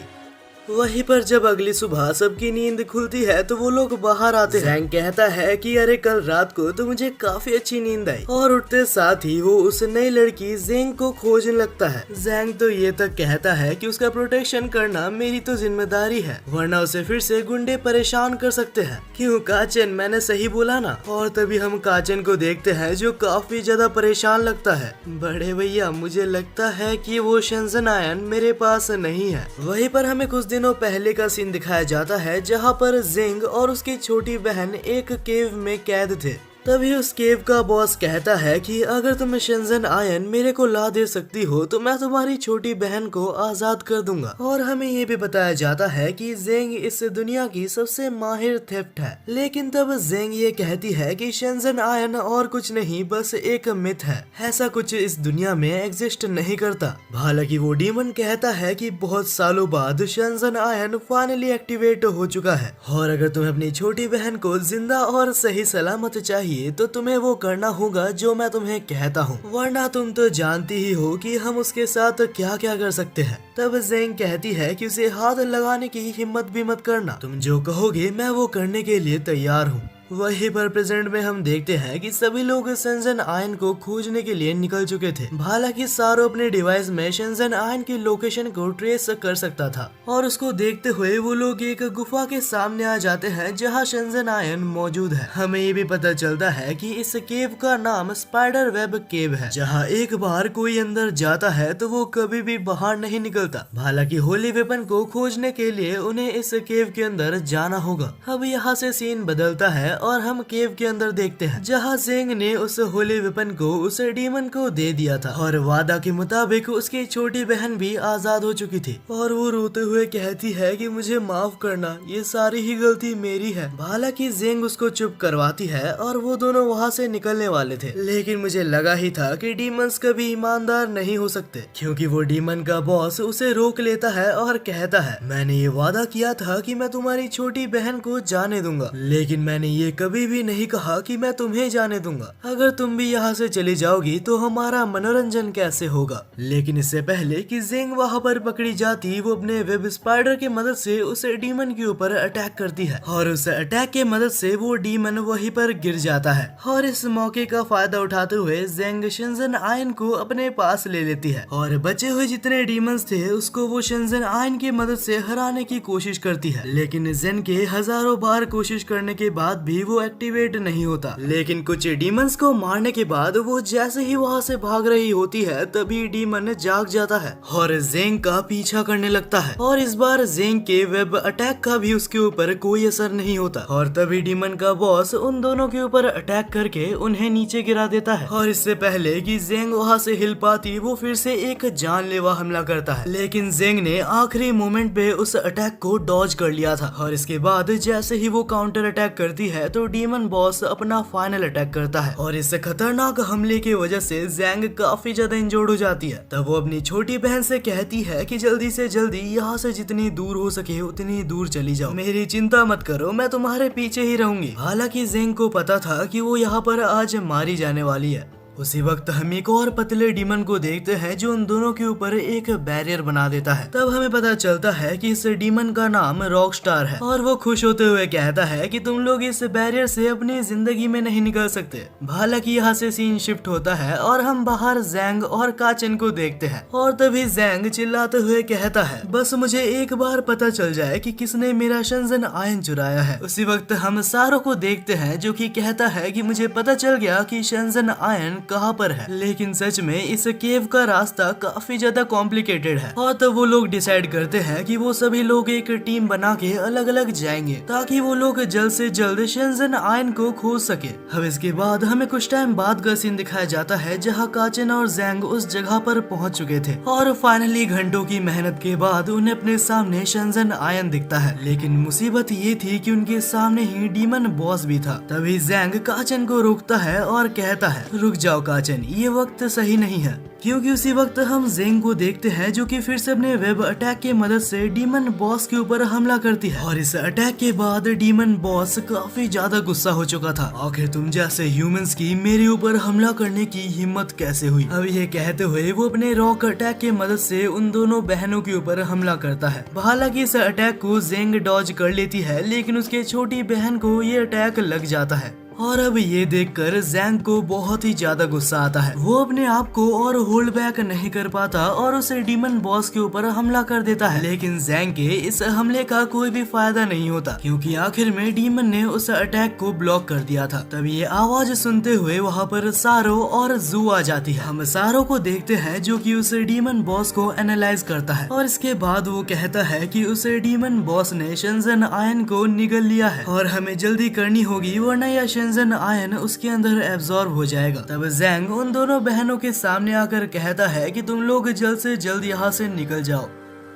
Speaker 1: वहीं पर जब अगली सुबह सबकी नींद खुलती है तो वो लोग बाहर आते हैं। जैंग कहता है कि अरे कल रात को तो मुझे काफी अच्छी नींद आई, और उठते साथ ही वो उस नई लड़की जैंग को खोजने लगता है। जैंग तो ये तक कहता है कि उसका प्रोटेक्शन करना मेरी तो जिम्मेदारी है, वरना उसे फिर से गुंडे परेशान कर सकते हैं। क्यों काचन, मैंने सही बोला ना? और तभी हम काचन को देखते हैं जो काफी ज्यादा परेशान लगता है। बड़े भैया, मुझे लगता है कि वो शेंजन आयन मेरे पास नहीं है। वहीं पर हमें कुछ दिनों पहले का सीन दिखाया जाता है जहां पर जिंग और उसकी छोटी बहन एक केव में कैद थे। तभी उस केव का बॉस कहता है कि अगर तुम शेंजन आयन मेरे को ला दे सकती हो तो मैं तुम्हारी छोटी बहन को आजाद कर दूंगा। और हमें ये भी बताया जाता है कि जेंग इस दुनिया की सबसे माहिर थेफ्ट है। लेकिन तब जेंग ये कहती है कि शेंजन आयन और कुछ नहीं, बस एक मिथ है, ऐसा कुछ इस दुनिया में एग्जिस्ट नहीं करता। हालांकि वो डीमन कहता है कि बहुत सालों बाद शेंजन आयन फाइनली एक्टिवेट हो चुका है, और अगर तुम्हें अपनी छोटी बहन को जिंदा और सही सलामत चाहिए चाहिए तो तुम्हें वो करना होगा जो मैं तुम्हें कहता हूँ, वरना तुम तो जानती ही हो कि हम उसके साथ क्या क्या कर सकते हैं। तब जेंग कहती है कि उसे हाथ लगाने की हिम्मत भी मत करना, तुम जो कहोगे मैं वो करने के लिए तैयार हूँ। वहीं पर प्रेजेंट में हम देखते हैं कि सभी लोग शेंजन आयन को खोजने के लिए निकल चुके थे। हालांकि सारो अपने डिवाइस में शेंजन आयन की लोकेशन को ट्रेस कर सकता था और उसको देखते हुए वो लोग एक गुफा के सामने आ जाते हैं जहां शेंजन आयन मौजूद है। हमें ये भी पता चलता है कि इस केव का नाम स्पाइडर वेब केव है, जहां एक बार कोई अंदर जाता है तो वो कभी भी बाहर नहीं निकलता। हालांकि होली वेपन को खोजने के लिए उन्हें इस केव के अंदर जाना होगा। अब यहाँ से सीन बदलता है और हम केव के अंदर देखते हैं जहाँ जेंग ने उस होली वेपन को उस डीमन को दे दिया था और वादा के मुताबिक उसकी छोटी बहन भी आजाद हो चुकी थी और वो रोते हुए कहती है कि मुझे माफ करना, ये सारी ही गलती मेरी है। हालांकि जेंग उसको चुप करवाती है और वो दोनों वहाँ से निकलने वाले थे, लेकिन मुझे लगा ही था कि डीमंस कभी ईमानदार नहीं हो सकते, क्योंकि वो डीमन का बॉस उसे रोक लेता है और कहता है मैंने ये वादा किया था कि मैं तुम्हारी छोटी बहन को जाने दूंगा, लेकिन मैंने ये कभी भी नहीं कहा कि मैं तुम्हें जाने दूंगा। अगर तुम भी यहाँ से चली जाओगी तो हमारा मनोरंजन कैसे होगा। लेकिन इससे पहले कि जेंग वहाँ पर पकड़ी जाती, वो अपने वेब स्पाइडर की मदद से उस डीमन के ऊपर अटैक करती है और उस अटैक के मदद से वो डीमन वहीं पर गिर जाता है। और इस मौके का फायदा उठाते हुए जेंग शेंजन आयन को अपने पास ले लेती है और बचे हुए जितने डीमंस थे उसको वो शेंजन आयन की मदद से हराने की कोशिश करती है। लेकिन जेन के हजारों बार कोशिश करने के बाद भी वो एक्टिवेट नहीं होता। लेकिन कुछ डीमंस को मारने के बाद वो जैसे ही वहाँ से भाग रही होती है तभी डीमन जाग जाता है और जेंग का पीछा करने लगता है और इस बार जेंग के वेब अटैक का भी उसके ऊपर कोई असर नहीं होता और तभी डीमन का बॉस उन दोनों के ऊपर अटैक करके उन्हें नीचे गिरा देता है। और इससे पहले कि जेंग वहाँ से हिल पाती वो फिर से एक जानलेवा हमला करता है, लेकिन जेंग ने आखिरी मोमेंट पे उस अटैक को डॉज कर लिया था और इसके बाद जैसे ही वो काउंटर अटैक करती है तो डीमन बॉस अपना फाइनल अटैक करता है और इस खतरनाक हमले की वजह से जेंग काफी ज्यादा इंजर्ड हो जाती है। तब वो अपनी छोटी बहन से कहती है कि जल्दी से जल्दी यहाँ से जितनी दूर हो सके उतनी दूर चली जाओ, मेरी चिंता मत करो, मैं तुम्हारे पीछे ही रहूंगी। हालांकि जेंग को पता था कि वो यहाँ पर आज मारी जाने वाली है। उसी वक्त हम एक और पतले डीमन को देखते हैं जो उन दोनों के ऊपर एक बैरियर बना देता है। तब हमें पता चलता है कि इस डीमन का नाम रॉक स्टार है और वो खुश होते हुए कहता है कि तुम लोग इस बैरियर से अपनी जिंदगी में नहीं निकल सकते। हालांकि यहाँ से सीन शिफ्ट होता है और हम बाहर जेंग और काचन को देखते हैं और तभी जेंग चिल्लाते हुए कहता है बस मुझे एक बार पता चल जाए कि किसने मेरा शेंजन आयन चुराया है। उसी वक्त हम सारो को देखते हैं जो कि कहता है कि मुझे पता चल गया कि शेंजन आयन कहाँ पर है, लेकिन सच में इस केव का रास्ता काफी ज्यादा कॉम्प्लिकेटेड है। और तब वो लोग डिसाइड करते हैं कि वो सभी लोग एक टीम बना के अलग अलग जाएंगे ताकि वो लोग जल्द से जल्द शेंजन आयन को खोज सके। अब इसके बाद हमें कुछ टाइम बाद का सीन दिखाया जाता है जहाँ काचन और जेंग उस जगह पर पहुँच चुके थे और फाइनली घंटों की मेहनत के बाद उन्हें अपने सामने शेंजन आयन दिखता है। लेकिन मुसीबत ये थी कि उनके सामने ही डीमन बॉस भी था। तभी जेंग काचन को रोकता है और कहता है रुक जाओ काचन, ये वक्त सही नहीं है, क्योंकि उसी वक्त हम जेंग को देखते हैं जो कि फिर से अपने वेब अटैक की मदद से डीमन बॉस के ऊपर हमला करती है। और इस अटैक के बाद डीमन बॉस काफी ज्यादा गुस्सा हो चुका था। आखिर तुम जैसे ह्यूमंस की मेरे ऊपर हमला करने की हिम्मत कैसे हुई। अब ये कहते हुए वो अपने रॉक अटैक की मदद से उन दोनों बहनों के ऊपर हमला करता है। हालांकि इस अटैक को जेंग डॉज कर लेती है, लेकिन उसके छोटी बहन को ये अटैक लग जाता है। और अब ये देखकर जेंग को बहुत ही ज्यादा गुस्सा आता है। वो अपने आप को और होल्ड बैक नहीं कर पाता और उस डीमन बॉस के ऊपर हमला कर देता है। लेकिन जेंग के इस हमले का कोई भी फायदा नहीं होता, क्योंकि आखिर में डीमन ने उस अटैक को ब्लॉक कर दिया था। तब ये आवाज सुनते हुए वहाँ पर सारो और जू आ जाती है। हम सारो को देखते हैं जो कि उस डीमन बॉस को एनालाइज करता है और इसके बाद वो कहता है कि उस डीमन बॉस ने शेंजन आयन को निगल लिया है और हमें जल्दी करनी होगी, वरना यह शेंजन आयन उसके अंदर एब्जॉर्ब हो जाएगा। तब जेंग उन दोनों बहनों के सामने आकर कहता है कि तुम लोग जल्द से जल्द यहाँ से निकल जाओ।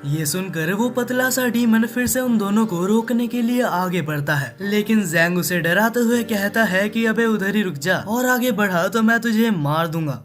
Speaker 1: ये सुनकर वो पतला सा डीमन फिर से उन दोनों को रोकने के लिए आगे बढ़ता है, लेकिन जेंग उसे डराते हुए कहता है कि अबे उधर ही रुक जा और आगे बढ़ा तो मैं तुझे मार दूंगा।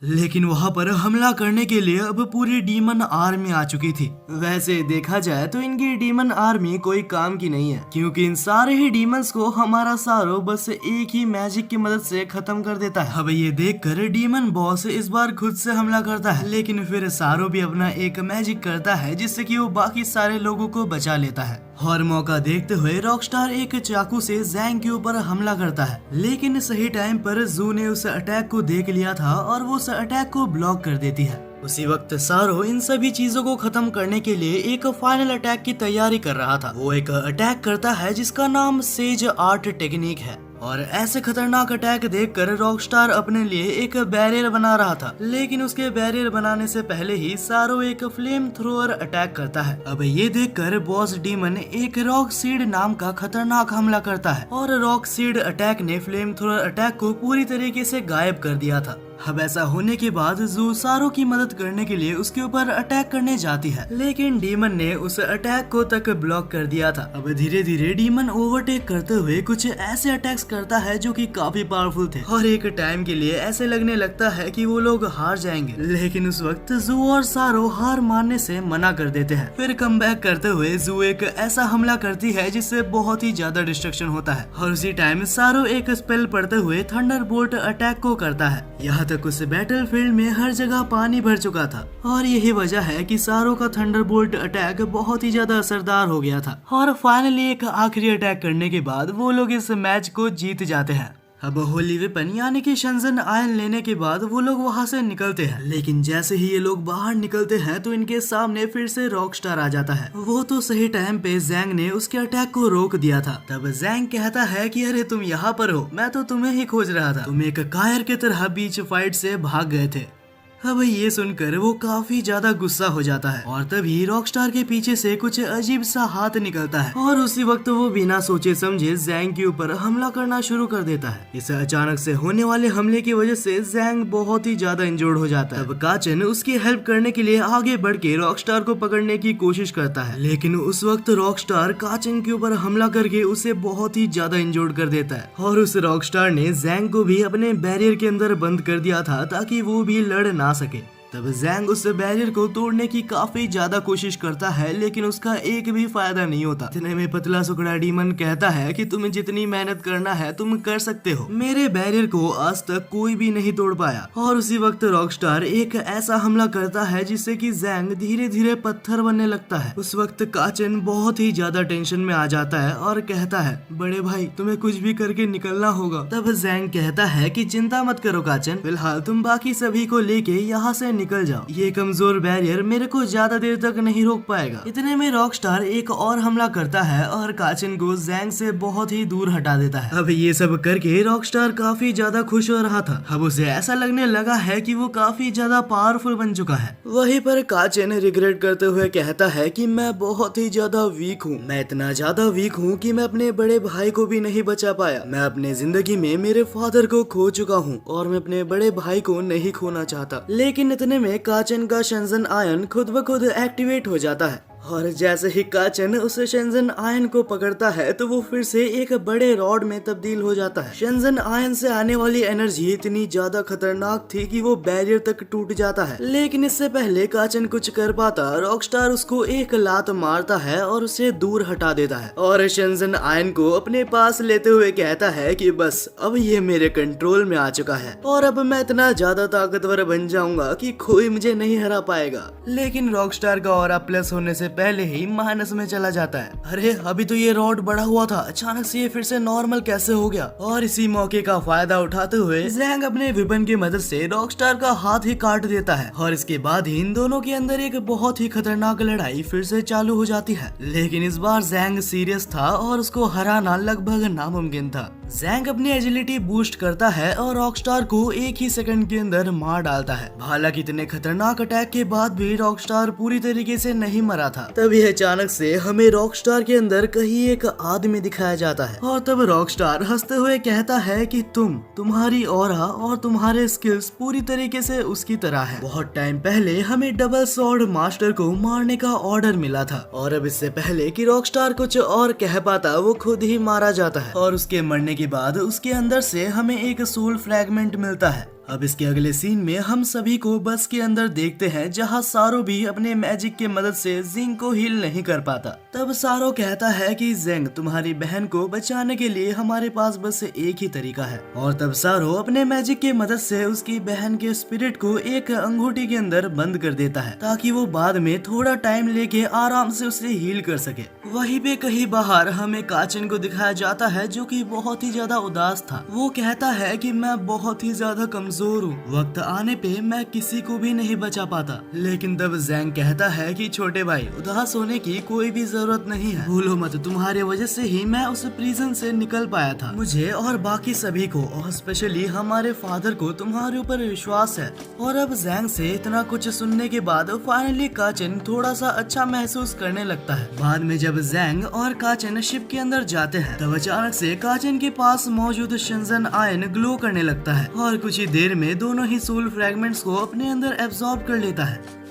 Speaker 1: लेकिन वहाँ पर हमला करने के लिए अब पूरी डीमन आर्मी आ चुकी थी। वैसे देखा जाए तो इनकी डीमन आर्मी कोई काम की नहीं है, क्योंकि इन सारे ही डीमंस को हमारा सारो बस एक ही मैजिक की मदद से खत्म कर देता है। अब ये देखकर डीमन बॉस इस बार खुद से हमला करता है, लेकिन फिर सारो भी अपना एक मैजिक करता है जिससे कि वो बाकी सारे लोगों को बचा लेता है। और मौका देखते हुए रॉकस्टार एक चाकू से जैंग के ऊपर हमला करता है, लेकिन सही टाइम पर जू ने उस अटैक को देख लिया था और वो उस अटैक को ब्लॉक कर देती है। उसी वक्त सारो इन सभी चीजों को खत्म करने के लिए एक फाइनल अटैक की तैयारी कर रहा था। वो एक अटैक करता है जिसका नाम सेज आर्ट टेक्निक है, और ऐसे खतरनाक अटैक देखकर रॉकस्टार अपने लिए एक बैरियर बना रहा था, लेकिन उसके बैरियर बनाने से पहले ही सारो एक फ्लेम थ्रोअर अटैक करता है। अब ये देखकर बॉस डीमन एक रॉक सीड नाम का खतरनाक हमला करता है, और रॉक सीड अटैक ने फ्लेम थ्रोअर अटैक को पूरी तरीके से गायब कर दिया था। अब ऐसा होने के बाद जू सारो की मदद करने के लिए उसके ऊपर अटैक करने जाती है, लेकिन डीमन ने उस अटैक को तक ब्लॉक कर दिया था। अब धीरे धीरे डीमन ओवरटेक करते हुए कुछ ऐसे अटैक्स करता है जो कि काफी पावरफुल थे, और एक टाइम के लिए ऐसे लगने लगता है कि वो लोग हार जाएंगे, लेकिन उस वक्त जू और सारो हार मानने से मना कर देते हैं। फिर कमबैक करते हुए जू एक ऐसा हमला करती है जिससे बहुत ही ज्यादा डिस्ट्रक्शन होता है, और उसी टाइम सारो एक स्पेल पढ़ते हुए थंडरबोल्ट अटैक को करता है। यहाँ तक उस बैटलफील्ड में हर जगह पानी भर चुका था, और यही वजह है कि सारो का थंडरबोल्ट अटैक बहुत ही ज्यादा असरदार हो गया था। और फाइनली एक आखिरी अटैक करने के बाद वो लोग इस मैच को जीत जाते हैं। अब होली वेपन यानी कि शंजन आयन लेने के बाद वो लोग वहाँ से निकलते हैं, लेकिन जैसे ही ये लोग बाहर निकलते हैं तो इनके सामने फिर से रॉकस्टार आ जाता है। वो तो सही टाइम पे जैंग ने उसके अटैक को रोक दिया था। तब जैंग कहता है कि अरे तुम यहाँ पर हो, मैं तो तुम्हें ही खोज रहा था, तुम एक कायर की तरह बीच फाइट से भाग गए थे। अब ये सुनकर वो काफी ज्यादा गुस्सा हो जाता है, और तभी रॉकस्टार के पीछे से कुछ अजीब सा हाथ निकलता है, और उसी वक्त वो बिना सोचे समझे जैंग के ऊपर हमला करना शुरू कर देता है। इस अचानक से होने वाले हमले की वजह से जैंग बहुत ही ज्यादा इंजर्ड हो जाता है। अब काचन उसकी हेल्प करने के लिए आगे बढ़ के रॉकस्टार को पकड़ने की कोशिश करता है, लेकिन उस वक्त रॉकस्टार काचन के ऊपर हमला करके उसे बहुत ही ज्यादा इंजर्ड कर देता है। और उस रॉकस्टार ने जैंग को भी अपने बैरियर के अंदर बंद कर दिया था ताकि वो भी लड़ ना सके। तब जैंग उस बैरियर को तोड़ने की काफी ज्यादा कोशिश करता है, लेकिन उसका एक भी फायदा नहीं होता। इतने में पतला सुकड़ा डीमन कहता है कि तुम्हें जितनी मेहनत करना है तुम कर सकते हो, मेरे बैरियर को आज तक कोई भी नहीं तोड़ पाया। और उसी वक्त रॉकस्टार एक ऐसा हमला करता है जिससे कि जैंग धीरे धीरे पत्थर बनने लगता है। उस वक्त काचन बहुत ही ज्यादा टेंशन में आ जाता है और कहता है, बड़े भाई तुम्हें कुछ भी करके निकलना होगा। तब जैंग कहता है कि चिंता मत करो काचन, फिलहाल तुम बाकी सभी को लेके यहाँ से निकल जाओ, ये कमजोर बैरियर मेरे को ज्यादा देर तक नहीं रोक पाएगा। इतने में रॉकस्टार एक और हमला करता है और काचन को जैंग से बहुत ही दूर हटा देता है। अब ये सब करके रॉकस्टार काफी ज्यादा खुश हो रहा था। अब उसे ऐसा लगने लगा है कि वो काफी ज्यादा पावरफुल बन चुका है। वहीं पर काचन रिग्रेट करते हुए कहता है कि मैं बहुत ही ज्यादा वीक हूँ, मैं इतना ज्यादा वीक हूँ कि मैं अपने बड़े भाई को भी नहीं बचा पाया। मैं अपने जिंदगी में मेरे फादर को खो चुका हूँ और मैं अपने बड़े भाई को नहीं खोना चाहता। लेकिन इतने में काचन का शंजन आयन खुद ब खुद एक्टिवेट हो जाता है, और जैसे ही काचन उस शंजन आयन को पकड़ता है तो वो फिर से एक बड़े रॉड में तब्दील हो जाता है। शंजन आयन से आने वाली एनर्जी इतनी ज्यादा खतरनाक थी कि वो बैरियर तक टूट जाता है, लेकिन इससे पहले काचन कुछ कर पाता रॉकस्टार उसको एक लात मारता है और उसे दूर हटा देता है, और शंजन आयन को अपने पास लेते हुए कहता है कि बस अब ये मेरे कंट्रोल में आ चुका है और अब मैं इतना ज्यादा ताकतवर बन जाऊंगा कि कोई मुझे नहीं हरा पाएगा। लेकिन रॉकस्टार का ऑरा प्लस होने से पहले ही माइनस में चला जाता है। अरे अभी तो ये रॉड बढ़ा हुआ था, अचानक से ये फिर से नॉर्मल कैसे हो गया? और इसी मौके का फायदा उठाते हुए जैंग अपने वेपन की मदद से रॉकस्टार का हाथ ही काट देता है, और इसके बाद ही इन दोनों के अंदर एक बहुत ही खतरनाक लड़ाई फिर से चालू हो जाती है। लेकिन इस बार जैंग सीरियस था और उसको हराना लगभग नामुमकिन था। जैंग अपनी एजिलिटी बूस्ट करता है और रॉकस्टार को एक ही सेकंड के अंदर मार डालता है। हालांकि इतने खतरनाक अटैक के बाद भी रॉकस्टार पूरी तरीके से नहीं मरा था। तभी अचानक से हमें रॉकस्टार के अंदर कहीं एक आदमी दिखाया जाता है, और तब रॉकस्टार हंसते हुए कहता है कि तुम्हारी ऑरा और तुम्हारे स्किल्स पूरी तरीके से उसकी तरह है। बहुत टाइम पहले हमें डबल सॉर्ड मास्टर को मारने का ऑर्डर मिला था, और अब इससे पहले कि रॉकस्टार कुछ और कह पाता वो खुद ही मारा जाता है, और उसके मरने के बाद उसके अंदर से हमें एक सोल फ्रैगमेंट मिलता है। अब इसके अगले सीन में हम सभी को बस के अंदर देखते हैं जहाँ सारो भी अपने मैजिक के मदद से जिंग को हील नहीं कर पाता। तब सारो कहता है कि जिंग, तुम्हारी बहन को बचाने के लिए हमारे पास बस एक ही तरीका है। और तब सारो अपने मैजिक के मदद से उसकी बहन के स्पिरिट को एक अंगूठी के अंदर बंद कर देता है ताकि वो बाद में थोड़ा टाइम लेके आराम से उसे हील कर सके। वहीं पे कहीं बाहर हमें काचिन को दिखाया जाता है जो कि बहुत ही ज्यादा उदास था। वो कहता है कि मैं बहुत ही ज्यादा कमजोर हूँ, वक्त आने पे मैं किसी को भी नहीं बचा पाता। लेकिन तब जैंग कहता है कि छोटे भाई, उदास होने की कोई भी जरूरत नहीं है, भूलो मत तुम्हारे वजह से ही मैं उस प्रिजन से निकल पाया था। मुझे और बाकी सभी को और स्पेशली हमारे फादर को तुम्हारे ऊपर विश्वास है। और अब जैंग से इतना कुछ सुनने के बाद फाइनली काचिन थोड़ा सा अच्छा महसूस करने लगता है। बाद में जब जैंग और काचिन शिप के अंदर जाते हैं तब अचानक से काचिन के पास मौजूद शिनजन आयन ग्लो करने लगता है और कुछ ही देर में दोनों ही सोल फ्रैगमेंट्स को अपने अंदर एब्जॉर्ब कर लेता है।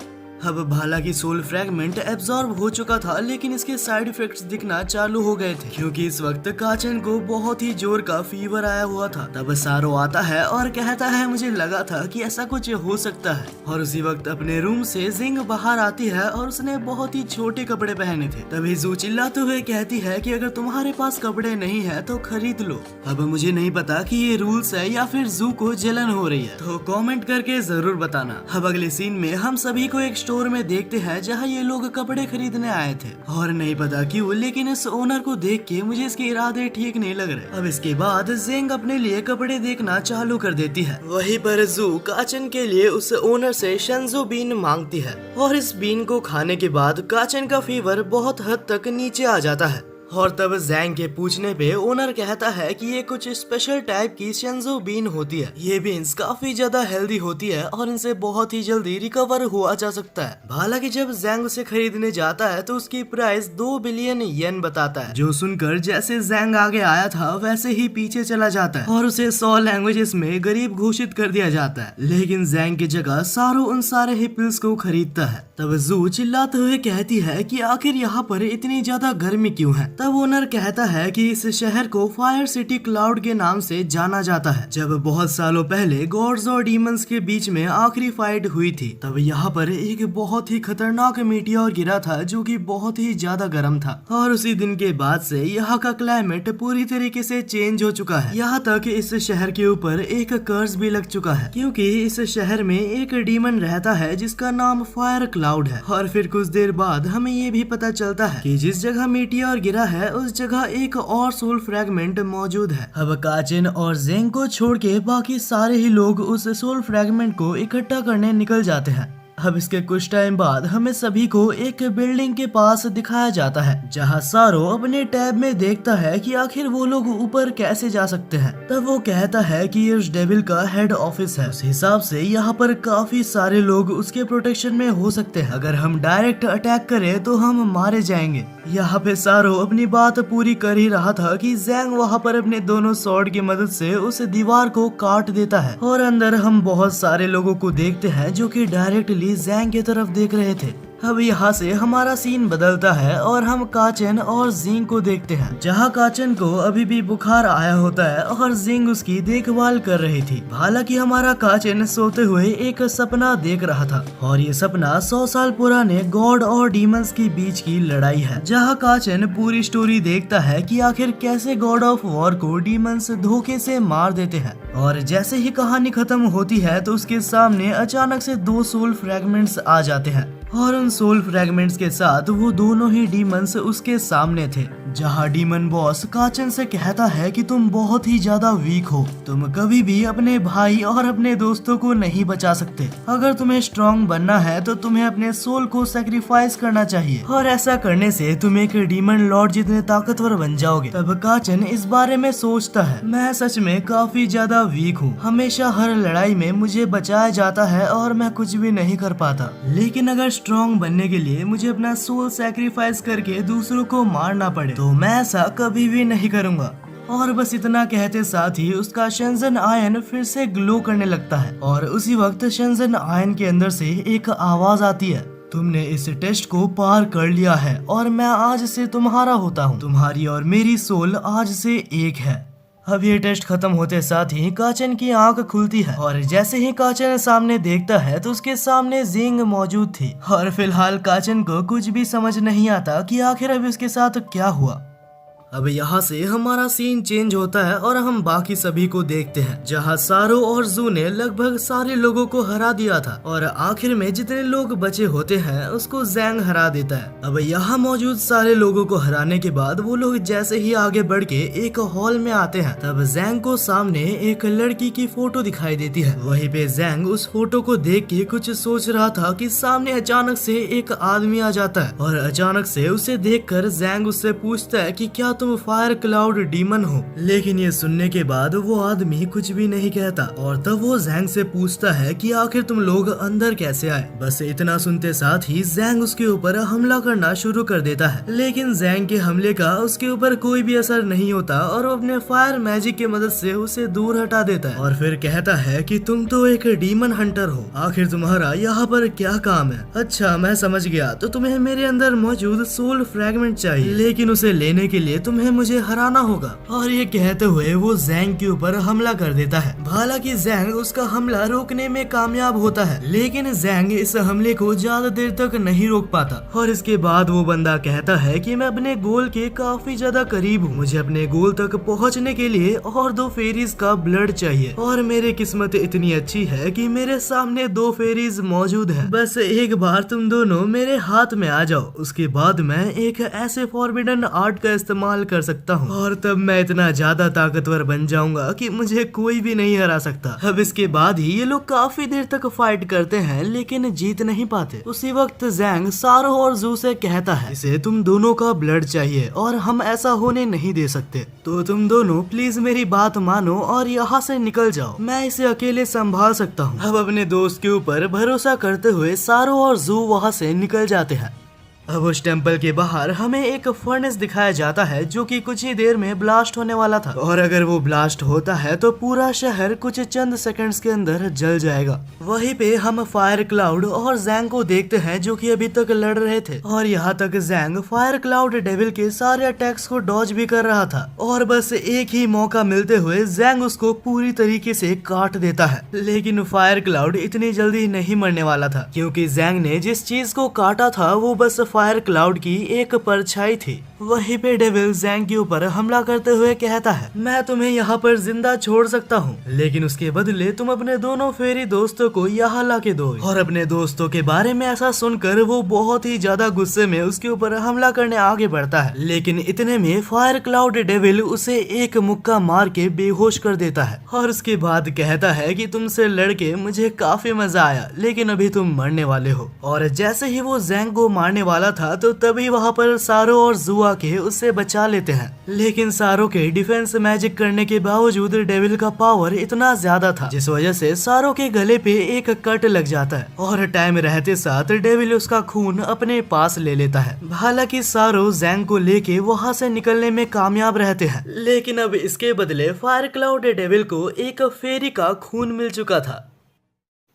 Speaker 1: अब हालांकि सोल फ्रैगमेंट एब्जॉर्ब हो चुका था लेकिन इसके साइड इफेक्ट्स दिखना चालू हो गए थे क्योंकि इस वक्त काचिन को बहुत ही जोर का फीवर आया हुआ था। तब सारो आता है और कहता है मुझे लगा था कि ऐसा कुछ हो सकता है। और उसी वक्त अपने रूम से जिंग बाहर आती है और उसने बहुत ही छोटे कपड़े पहने थे। तभी जू चिल्लाते हुए कहती है कि अगर तुम्हारे पास कपड़े नहीं है तो खरीद लो। अब मुझे नहीं पता कि ये रूल्स है या फिर जू को जलन हो रही है, तो कमेंट करके जरूर बताना। अब अगले सीन में हम सभी को एक स्टोर में देखते हैं जहाँ ये लोग कपड़े खरीदने आए थे और नहीं पता क्यों लेकिन इस ओनर को देख के मुझे इसके इरादे ठीक नहीं लग रहे। अब इसके बाद जिंग अपने लिए कपड़े देखना चालू कर देती है। वहीं पर जू काचिन के लिए उस ओनर से शंजो बीन मांगती है और इस बीन को खाने के बाद काचिन का फीवर बहुत हद तक नीचे आ जाता है। और तब जैंग के पूछने पे ओनर कहता है कि ये कुछ स्पेशल टाइप की शंजो बीन होती है। ये बीन्स काफी ज्यादा हेल्दी होती है और इनसे बहुत ही जल्दी रिकवर हुआ जा सकता है। हालांकि जब जैंग उसे खरीदने जाता है तो उसकी प्राइस 2 बिलियन येन बताता है, जो सुनकर जैसे जैंग आगे आया था वैसे ही पीछे चला जाता है और उसे 100 लैंग्वेजेस में गरीब घोषित कर दिया जाता है। लेकिन जैंग की जगह सारो उन सारे ही पिल्स को खरीदता है। तब जू चिल्लाते हुए कहती है कि आखिर यहाँ पर इतनी ज्यादा गर्मी क्यों है। तब ओनर कहता है कि इस शहर को फायर सिटी क्लाउड के नाम से जाना जाता है। जब बहुत सालों पहले गॉड्स और डीमंस के बीच में आखिरी फाइट हुई थी तब यहाँ पर एक बहुत ही खतरनाक मीटियोर गिरा था जो कि बहुत ही ज्यादा गर्म था और उसी दिन के बाद से यहाँ का क्लाइमेट पूरी तरीके से चेंज हो चुका है। यहाँ तक इस शहर के ऊपर एक कर्ज भी लग चुका है क्योंकि इस शहर में एक डीमन रहता है जिसका नाम फायर क्लाउड है। और फिर कुछ देर बाद हमें ये भी पता चलता है कि जिस जगह मीटियोर गिरा है उस जगह एक और सोल फ्रैगमेंट मौजूद है। अब काचिन और जेंग को छोड़ के बाकी सारे ही लोग उस सोल फ्रैगमेंट को इकट्ठा करने निकल जाते हैं। अब इसके कुछ टाइम बाद हमें सभी को एक बिल्डिंग के पास दिखाया जाता है जहां सारो अपने टैब में देखता है कि आखिर वो लोग ऊपर कैसे जा सकते हैं। तब वो कहता है कि ये उस डेविल का हेड ऑफिस है, उस हिसाब से यहाँ पर काफी सारे लोग उसके प्रोटेक्शन में हो सकते हैं। अगर हम डायरेक्ट अटैक करें तो हम मारे जाएंगे। यहाँ पे सारो अपनी बात पूरी कर ही रहा था कि जैंग वहाँ पर अपने दोनों स्वॉर्ड की मदद से उस दीवार को काट देता है और अंदर हम बहुत सारे लोगों को देखते हैं जो कि डायरेक्टली जैंग की तरफ देख रहे थे। अब यहाँ से हमारा सीन बदलता है और हम काचिन और जिंग को देखते हैं जहाँ काचिन को अभी भी बुखार आया होता है और जिंग उसकी देखभाल कर रही थी। हालांकि हमारा काचिन सोते हुए एक सपना देख रहा था और ये सपना 100 साल पुराने गॉड और डीमंस के बीच की लड़ाई है, जहाँ काचिन पूरी स्टोरी देखता है कि आखिर कैसे गॉड ऑफ वॉर को डीमंस धोखे से मार देते हैं। और जैसे ही कहानी खत्म होती है तो उसके सामने अचानक से 2 सोल फ्रैगमेंट्स आ जाते हैं और उन सोल फ्रैगमेंट्स के साथ वो दोनों ही डीमंस उसके सामने थे। जहाँ डीमन बॉस काचिन से कहता है कि तुम बहुत ही ज्यादा वीक हो, तुम कभी भी अपने भाई और अपने दोस्तों को नहीं बचा सकते। अगर तुम्हें स्ट्रॉन्ग बनना है तो तुम्हें अपने सोल को सैक्रिफाइस करना चाहिए और ऐसा करने से तुम एक डीमन लॉर्ड जितने ताकतवर बन जाओगे। तब काचिन इस बारे में सोचता है, मैं सच में काफी ज्यादा वीक हूँ, हमेशा हर लड़ाई में मुझे बचाया जाता है और मैं कुछ भी नहीं कर पाता। लेकिन अगर स्ट्रॉन्ग बनने के लिए मुझे अपना सोल सैक्रिफाइस करके दूसरों को मारना पड़े तो मैं ऐसा कभी भी नहीं करूँगा। और बस इतना कहते साथ ही उसका शिनजन आयन फिर से ग्लो करने लगता है और उसी वक्त शिनजन आयन के अंदर से एक आवाज आती है, तुमने इस टेस्ट को पार कर लिया है और मैं आज से तुम्हारा होता हूँ। तुम्हारी और मेरी सोल आज से एक है। अब ये टेस्ट खत्म होते साथ ही काचन की आंख खुलती है और जैसे ही काचन सामने देखता है तो उसके सामने जिंग मौजूद थी और फिलहाल काचन को कुछ भी समझ नहीं आता कि आखिर अभी उसके साथ क्या हुआ। अब यहाँ से हमारा सीन चेंज होता है और हम बाकी सभी को देखते हैं जहाँ सारो और जू ने लगभग सारे लोगों को हरा दिया था और आखिर में जितने लोग बचे होते हैं उसको जैंग हरा देता है। अब यहाँ मौजूद सारे लोगों को हराने के बाद वो लोग जैसे ही आगे बढ़ के एक हॉल में आते हैं तब जैंग को सामने एक लड़की की फोटो दिखाई देती है। वहीं पे जैंग उस फोटो को देख के कुछ सोच रहा था कि सामने अचानक से एक आदमी आ जाता है और अचानक से उसे देखकर जैंग उससे पूछता है कि क्या तुम फायर क्लाउड डीमन हो। लेकिन ये सुनने के बाद वो आदमी कुछ भी नहीं कहता और तब वो जैंग से पूछता है कि आखिर तुम लोग अंदर कैसे आए। बस इतना सुनते साथ ही जैंग उसके ऊपर हमला करना शुरू कर देता है, लेकिन जैंग के हमले का उसके ऊपर कोई भी असर नहीं होता और वो अपने फायर मैजिक की मदद से उसे दूर हटा देता है और फिर कहता है कि तुम तो एक डीमन हंटर हो, आखिर तुम्हारा यहाँ पर क्या काम है। अच्छा मैं समझ गया, तो तुम्हें मेरे अंदर मौजूद सोल फ्रैगमेंट चाहिए, लेकिन उसे लेने के लिए तुम्हें मुझे हराना होगा। और ये कहते हुए वो जैंग के ऊपर हमला कर देता है। हालांकि जैंग उसका हमला रोकने में कामयाब होता है, लेकिन जैंग इस हमले को ज्यादा देर तक नहीं रोक पाता और इसके बाद वो बंदा कहता है कि मैं अपने गोल के काफी ज्यादा करीब हूँ, मुझे अपने गोल तक पहुँचने के लिए और 2 फेरीज का ब्लड चाहिए और मेरी किस्मत इतनी अच्छी है कि मेरे सामने 2 फेरीज मौजूद है। बस एक बार तुम दोनों मेरे हाथ में आ जाओ, उसके बाद मैं एक ऐसे फॉरबिडन आर्ट का इस्तेमाल कर सकता हूँ और तब मैं इतना ज्यादा ताकतवर बन जाऊंगा कि मुझे कोई भी नहीं हरा सकता। अब इसके बाद ही ये लोग काफी देर तक फाइट करते हैं लेकिन जीत नहीं पाते। उसी वक्त जैंग सारो और जू से कहता है इसे तुम दोनों का ब्लड चाहिए और हम ऐसा होने नहीं दे सकते, तो तुम दोनों प्लीज मेरी बात मानो और यहाँ से निकल जाओ, मैं इसे अकेले संभाल सकता हूँ। अब अपने दोस्त के ऊपर भरोसा करते हुए सारो और जू वहाँ से निकल जाते हैं। अब उस टेम्पल के बाहर हमें एक फर्नेस दिखाया जाता है जो कि कुछ ही देर में ब्लास्ट होने वाला था और अगर वो ब्लास्ट होता है तो पूरा शहर कुछ चंद सेकंड्स के अंदर जल जाएगा। वहीं पे हम फायर क्लाउड और जैंग को देखते हैं जो कि अभी तक लड़ रहे थे और यहाँ तक जैंग फायर क्लाउड डेविल के सारे अटैक्स को डॉज भी कर रहा था और बस एक ही मौका मिलते हुए जैंग उसको पूरी तरीके से काट देता है। लेकिन फायर क्लाउड इतनी जल्दी नहीं मरने वाला था क्योंकि जैंग ने जिस चीज को काटा था वो बस फायर क्लाउड की एक परछाई थी। वहीं पे डेविल जैंग के ऊपर हमला करते हुए कहता है मैं तुम्हें यहाँ पर जिंदा छोड़ सकता हूँ, लेकिन उसके बदले तुम अपने दोनों फेरी दोस्तों को यहाँ ला के दो। और अपने दोस्तों के बारे में ऐसा सुनकर वो बहुत ही ज्यादा गुस्से में उसके ऊपर हमला करने आगे बढ़ता है, लेकिन इतने में फायर क्लाउड डेविल उसे एक मुक्का मार के बेहोश कर देता है और उसके बाद कहता है कि तुमसे लड़के मुझे काफी मजा आया, लेकिन अभी तुम मरने वाले हो। और जैसे ही वो जैंग को मारने वाला था तो तभी वहाँ पर सारो और जुआ के उससे बचा लेते हैं, लेकिन सारो के डिफेंस मैजिक करने के बावजूद डेविल का पावर इतना ज्यादा था जिस वजह से सारो के गले पे एक कट लग जाता है और टाइम रहते साथ डेविल उसका खून अपने पास ले लेता है। हालांकि सारो जैंग को लेके वहाँ से निकलने में कामयाब रहते हैं, लेकिन अब इसके बदले फायर क्लाउड डेविल को एक फेरी का खून मिल चुका था।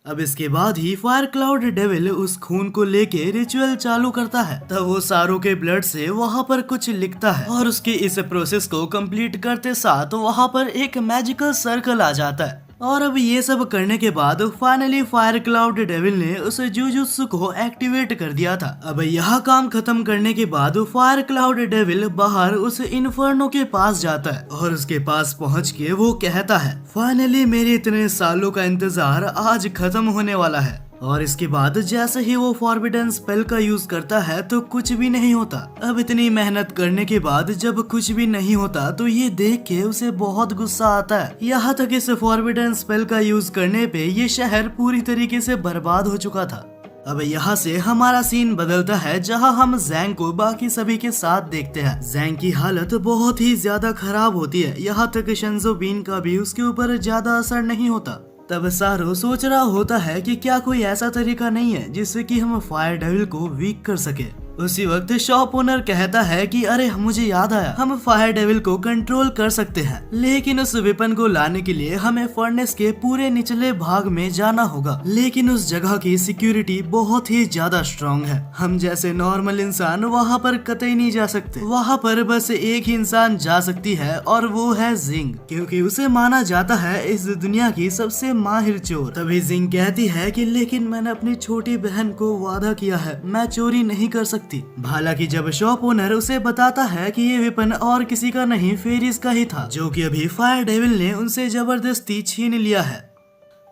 Speaker 1: अब इसके बाद ही फायर क्लाउड डेविल उस खून को लेके रिचुअल चालू करता है। तब वो सारो के ब्लड से वहाँ पर कुछ लिखता है और उसकी इस प्रोसेस को कंप्लीट करते साथ वहाँ पर एक मैजिकल सर्कल आ जाता है। और अब ये सब करने के बाद फाइनली फायर क्लाउड डेविल ने उस जुजुत्सु को एक्टिवेट कर दिया था। अब यह काम खत्म करने के बाद फायर क्लाउड डेविल बाहर उस इन्फर्नो के पास जाता है और उसके पास पहुंच के वो कहता है फाइनली मेरे इतने सालों का इंतजार आज खत्म होने वाला है। और इसके बाद जैसे ही वो फॉरबिडन स्पेल का यूज करता है तो कुछ भी नहीं होता। अब इतनी मेहनत करने के बाद जब कुछ भी नहीं होता तो ये देख के उसे बहुत गुस्सा आता है। यहाँ तक इस फॉरबिडन स्पेल का यूज करने पे ये शहर पूरी तरीके से बर्बाद हो चुका था। अब यहाँ से हमारा सीन बदलता है जहाँ हम जैंग को बाकी सभी के साथ देखते हैं। जैंग की हालत बहुत ही ज्यादा खराब होती है, यहाँ तक शिंजो बीन का भी उसके ऊपर ज्यादा असर नहीं होता। तब सारो सोच रहा होता है कि क्या कोई ऐसा तरीका नहीं है जिससे कि हम फायर डेविल को वीक कर सके। उसी वक्त शॉप ओनर कहता है कि अरे मुझे याद आया, हम फायर डेविल को कंट्रोल कर सकते हैं, लेकिन उस वेपन को लाने के लिए हमें फर्नेस के पूरे निचले भाग में जाना होगा। लेकिन उस जगह की सिक्योरिटी बहुत ही ज्यादा स्ट्रॉन्ग है, हम जैसे नॉर्मल इंसान वहाँ पर कतई नहीं जा सकते। वहाँ पर बस एक ही इंसान जा सकती है और वो है जिंग, क्योंकि उसे माना जाता है इस दुनिया की सबसे माहिर चोर। तभी जिंग कहती है कि लेकिन मैंने अपनी छोटी बहन को वादा किया है, मैं चोरी नहीं कर सकती। हालांकि जब शॉप ओनर उसे बताता है कि ये वेपन और किसी का नहीं फेरिस का ही था, जो कि अभी फायर डेविल ने उनसे जबरदस्ती छीन लिया है।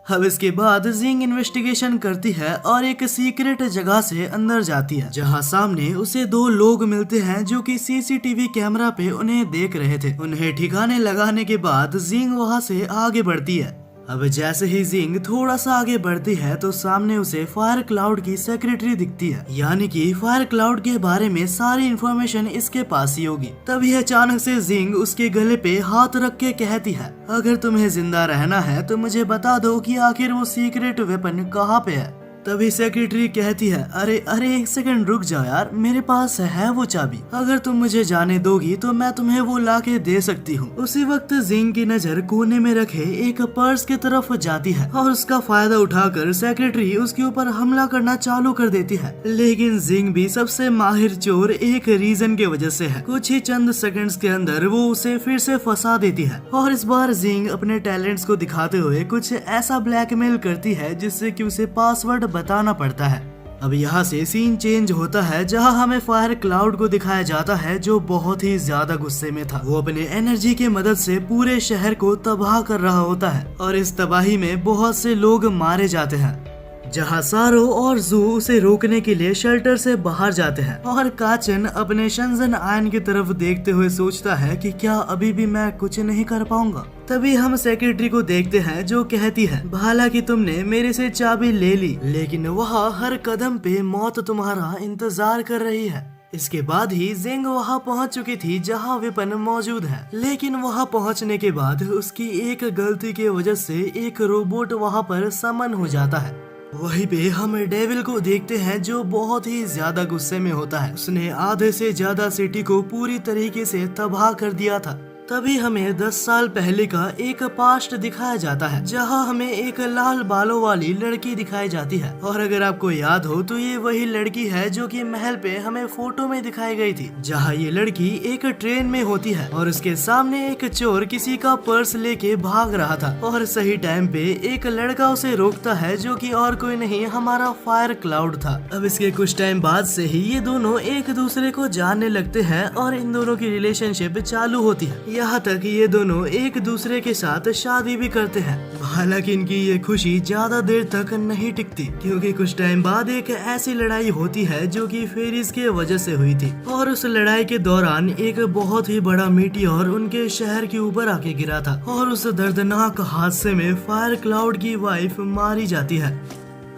Speaker 1: अब इसके बाद जिंग इन्वेस्टिगेशन करती है और एक सीक्रेट जगह से अंदर जाती है, जहां सामने उसे दो लोग मिलते हैं जो कि सीसीटीवी कैमरा पे उन्हें देख रहे थे। उन्हें ठिकाने लगाने के बाद जिंग वहां से आगे बढ़ती है। अब जैसे ही जिंग थोड़ा सा आगे बढ़ती है तो सामने उसे फायर क्लाउड की सेक्रेटरी दिखती है, यानी कि फायर क्लाउड के बारे में सारी इन्फॉर्मेशन इसके पास ही होगी। तभी अचानक से जिंग उसके गले पे हाथ रख के कहती है, अगर तुम्हें जिंदा रहना है तो मुझे बता दो कि आखिर वो सीक्रेट वेपन कहाँ पे है। तभी सेक्रेटरी कहती है, अरे अरे एक सेकंड रुक जाओ यार, मेरे पास है वो चाबी, अगर तुम मुझे जाने दोगी तो मैं तुम्हें वो लाके दे सकती हूँ। उसी वक्त जिंग की नजर कोने में रखे एक पर्स की तरफ जाती है और उसका फायदा उठाकर सेक्रेटरी उसके ऊपर हमला करना चालू कर देती है। लेकिन जिंग भी सबसे माहिर चोर एक रीजन के वजह से है, कुछ ही चंद सेकंड्स के अंदर वो उसे फिर से फंसा देती है और इस बार जिंग अपने टैलेंट्स को दिखाते हुए कुछ ऐसा ब्लैकमेल करती है जिससे कि उसे पासवर्ड बताना पड़ता है। अब यहाँ से सीन चेंज होता है, जहाँ हमें फायर क्लाउड को दिखाया जाता है जो बहुत ही ज्यादा गुस्से में था। वो अपने एनर्जी की मदद से पूरे शहर को तबाह कर रहा होता है और इस तबाही में बहुत से लोग मारे जाते हैं। जहाँ सारो और जू उसे रोकने के लिए शेल्टर से बाहर जाते हैं और काचन अपने शंजन आयन की तरफ देखते हुए सोचता है कि क्या अभी भी मैं कुछ नहीं कर पाऊंगा। तभी हम सेक्रेटरी को देखते हैं जो कहती है, हालांकि तुमने मेरे से चाबी ले ली, लेकिन वहाँ हर कदम पे मौत तुम्हारा इंतजार कर रही है। इसके बाद ही जिंग वहाँ पहुँच चुकी थी जहाँ वेपन मौजूद है, लेकिन वहाँ पहुँचने के बाद उसकी एक गलती की वजह से एक रोबोट वहाँ पर समन हो जाता है। वहीं पे हम डेविल को देखते हैं जो बहुत ही ज्यादा गुस्से में होता है। उसने आधे से ज्यादा सिटी को पूरी तरीके से तबाह कर दिया था। तभी हमें 10 साल पहले का एक पास्ट दिखाया जाता है, जहां हमें एक लाल बालों वाली लड़की दिखाई जाती है। और अगर आपको याद हो तो ये वही लड़की है जो कि महल पे हमें फोटो में दिखाई गई थी, जहां ये लड़की एक ट्रेन में होती है और उसके सामने एक चोर किसी का पर्स लेके भाग रहा था और सही टाइम पे एक लड़का उसे रोकता है, जो कि और कोई नहीं हमारा फायर क्लाउड था। अब इसके कुछ टाइम बाद से ही ये दोनों एक दूसरे को जानने लगते हैं और इन दोनों की रिलेशनशिप चालू होती है, यहाँ तक ये दोनों एक दूसरे के साथ शादी भी करते हैं। हालांकि इनकी ये खुशी ज्यादा देर तक नहीं टिकती, क्योंकि कुछ टाइम बाद एक ऐसी लड़ाई होती है जो कि फेरिस के वजह से हुई थी और उस लड़ाई के दौरान एक बहुत ही बड़ा मीटियोर उनके शहर के ऊपर आके गिरा था और उस दर्दनाक हादसे में फायर क्लाउड की वाइफ मारी जाती है।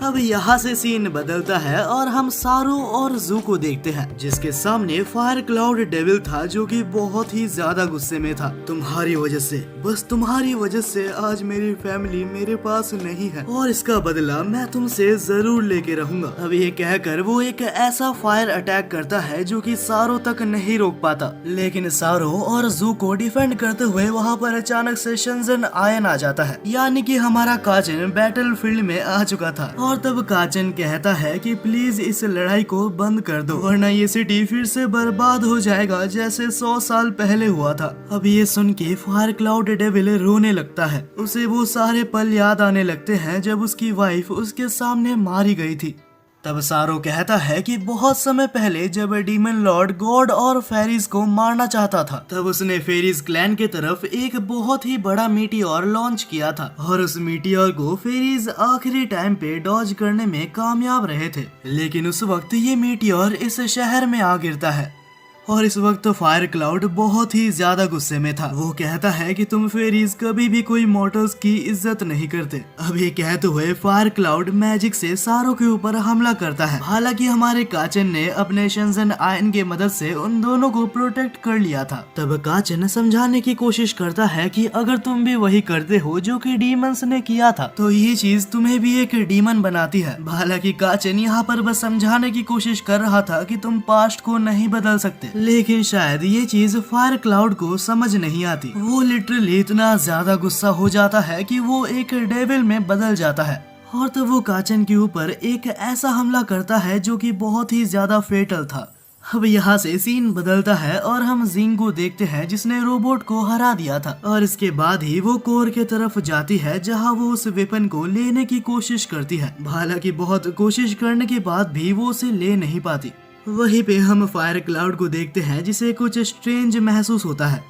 Speaker 1: अब यहाँ से सीन बदलता है और हम सारो और जू को देखते हैं, जिसके सामने फायर क्लाउड डेविल था जो कि बहुत ही ज्यादा गुस्से में था। तुम्हारी वजह से, बस तुम्हारी वजह से आज मेरी फैमिली मेरे पास नहीं है और इसका बदला मैं तुमसे जरूर लेके रहूंगा। अब ये कहकर वो एक ऐसा फायर अटैक करता है जो कि सारो तक नहीं रोक पाता, लेकिन सारो और जू को डिफेंड करते हुए वहाँ पर अचानक से शंजन आयन आ जाता है, यानी कि हमारा काचन बैटल फील्ड में आ चुका था। और तब काचन कहता है कि प्लीज इस लड़ाई को बंद कर दो, वरना ये सिटी फिर से बर्बाद हो जाएगा जैसे 100 साल पहले हुआ था। अब ये सुन के फायर क्लाउड डेविल रोने लगता है। उसे वो सारे पल याद आने लगते हैं जब उसकी वाइफ उसके सामने मारी गई थी। तब सारो कहता है कि बहुत समय पहले जब डीमन लॉर्ड गॉड और फेरिस को मारना चाहता था, तब उसने फेरिस क्लैन के तरफ एक बहुत ही बड़ा मीटियोर लॉन्च किया था और उस मीटियोर को फेरिस आखिरी टाइम पे डॉज करने में कामयाब रहे थे। लेकिन उस वक्त ये मीटियोर इस शहर में आ गिरता है और इस वक्त फायर क्लाउड बहुत ही ज्यादा गुस्से में था। वो कहता है कि तुम फेरीज कभी भी कोई मॉर्टल्स की इज्जत नहीं करते। अब ये कहते हुए फायर क्लाउड मैजिक से सारो के ऊपर हमला करता है। हालांकि हमारे काचन ने अपने शिनजन आयन की मदद से उन दोनों को प्रोटेक्ट कर लिया था। तब काचन समझाने की कोशिश करता है कि अगर तुम भी वही करते हो जो कि डीमंस ने किया था तो ये चीज तुम्हें भी एक डीमन बनाती है। हालांकि काचन यहाँ पर बस समझाने की कोशिश कर रहा था कि तुम पास्ट को नहीं बदल सकते, लेकिन शायद ये चीज फायर क्लाउड को समझ नहीं आती। वो लिटरली इतना ज्यादा गुस्सा हो जाता है कि वो एक डेविल में बदल जाता है और तब वो काचन के ऊपर एक ऐसा हमला करता है जो कि बहुत ही ज्यादा फेटल था। अब यहाँ से सीन बदलता है और हम जिंग को देखते हैं जिसने रोबोट को हरा दिया था और इसके बाद ही वो कोर के तरफ जाती है जहाँ वो उस वेपन को लेने की कोशिश करती है। हालांकि बहुत कोशिश करने के बाद भी वो उसे ले नहीं पाती। वहीं पे हम फायर क्लाउड को देखते हैं जिसे कुछ स्ट्रेंज महसूस होता है।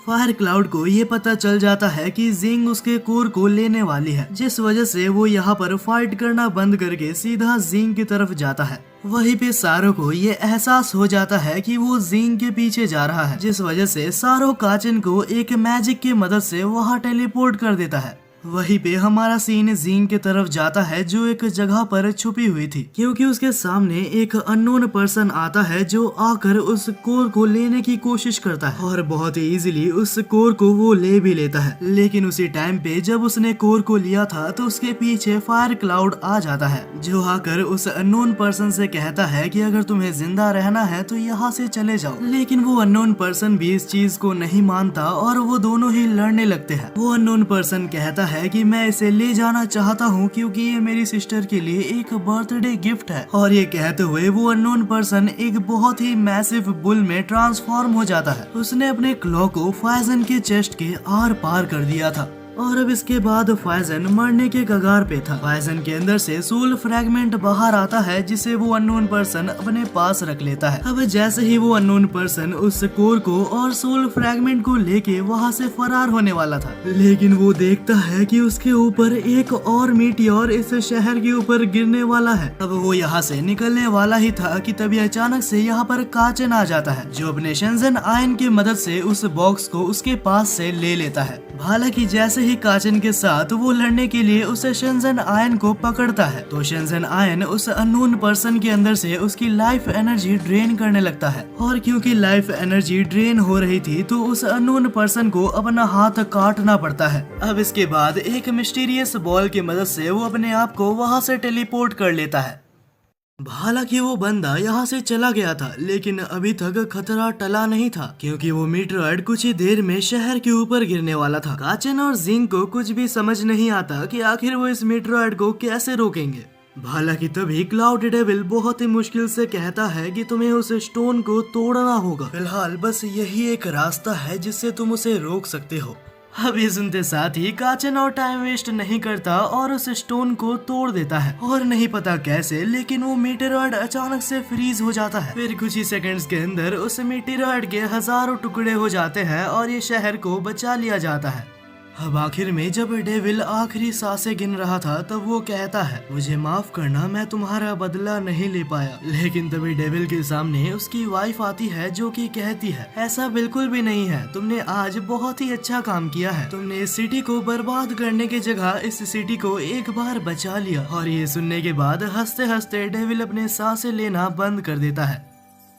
Speaker 1: फायर क्लाउड को ये पता चल जाता है कि जिंग उसके कोर को लेने वाली है, जिस वजह से वो यहाँ पर फाइट करना बंद करके सीधा जिंग की तरफ जाता है। वहीं पे सारो को ये एहसास हो जाता है कि वो जिंग के पीछे जा रहा है, जिस वजह से सारो काचन को एक मैजिक की मदद से वहाँ टेलीपोर्ट कर देता है। वहीं पे हमारा सीन जिंग की तरफ जाता है जो एक जगह पर छुपी हुई थी, क्योंकि उसके सामने एक अननोन पर्सन आता है जो आकर उस कोर को लेने की कोशिश करता है और बहुत ही इजीली उस कोर को वो ले भी लेता है। लेकिन उसी टाइम पे जब उसने कोर को लिया था तो उसके पीछे फायर क्लाउड आ जाता है जो आकर उस अननोन पर्सन से कहता है कि अगर तुम्हें जिंदा रहना है तो यहाँ से चले जाओ। लेकिन वो अननोन पर्सन भी इस चीज को नहीं मानता और वो दोनों ही लड़ने लगते हैं। वो अननोन पर्सन कहता है कि मैं इसे ले जाना चाहता हूँ क्योंकि ये मेरी सिस्टर के लिए एक बर्थडे गिफ्ट है। और ये कहते हुए वो अननोन पर्सन एक बहुत ही मैसिव बुल में ट्रांसफॉर्म हो जाता है। उसने अपने क्लॉ को फाइजन के चेस्ट के आर पार कर दिया था और अब इसके बाद फाइजन मरने के कगार पे था। फाइजन के अंदर से सोल फ्रैगमेंट बाहर आता है जिसे वो अननोन पर्सन अपने पास रख लेता है। अब जैसे ही वो अननोन पर्सन उस कोर को और सोल फ्रैगमेंट को लेके वहाँ से फरार होने वाला था, लेकिन वो देखता है कि उसके ऊपर एक और मीटियोर इस शहर के ऊपर गिरने वाला है। अब वो यहाँ से निकलने वाला ही था कि तभी अचानक से यहाँ पर काचन आ जाता है जो अपने शिनजन आयन की मदद से उस बॉक्स को उसके पास से ले लेता है। हालांकि जैसे ही काचन के साथ वो लड़ने के लिए उस शिनजन आयन को पकड़ता है तो शिनजन आयन उस अननोन पर्सन के अंदर से उसकी लाइफ एनर्जी ड्रेन करने लगता है और क्योंकि लाइफ एनर्जी ड्रेन हो रही थी तो उस अननोन पर्सन को अपना हाथ काटना पड़ता है। अब इसके बाद एक मिस्टीरियस बॉल की मदद से वो अपने आप को वहाँ से टेलीपोर्ट कर लेता है। हालांकि वो बंदा यहाँ से चला गया था लेकिन अभी तक खतरा टला नहीं था क्योंकि वो मीटरॉइड कुछ ही देर में शहर के ऊपर गिरने वाला था। काचन और जिंग को कुछ भी समझ नहीं आता कि आखिर वो इस मीटरॉइड को कैसे रोकेंगे। हालांकि तभी क्लाउड डेविल बहुत ही मुश्किल से कहता है कि तुम्हें उस स्टोन को तोड़ना होगा। फिलहाल बस यही एक रास्ता है जिससे तुम उसे रोक सकते हो। अब ये सुनते साथ ही काचन और टाइम वेस्ट नहीं करता और उस स्टोन को तोड़ देता है और नहीं पता कैसे लेकिन वो मीटेरॉइड अचानक से फ्रीज हो जाता है। फिर कुछ ही सेकंड्स के अंदर उस मीटेरॉइड के हजारों टुकड़े हो जाते हैं और ये शहर को बचा लिया जाता है। अब आखिर में जब डेविल आखिरी सांसें गिन रहा था तब वो कहता है मुझे माफ करना, मैं तुम्हारा बदला नहीं ले पाया। लेकिन तभी डेविल के सामने उसकी वाइफ आती है जो कि कहती है ऐसा बिल्कुल भी नहीं है, तुमने आज बहुत ही अच्छा काम किया है। तुमने इस सिटी को बर्बाद करने की जगह इस सिटी को एक बार बचा लिया। और ये सुनने के बाद हंसते हंसते डेविल अपने सांसें लेना बंद कर देता है।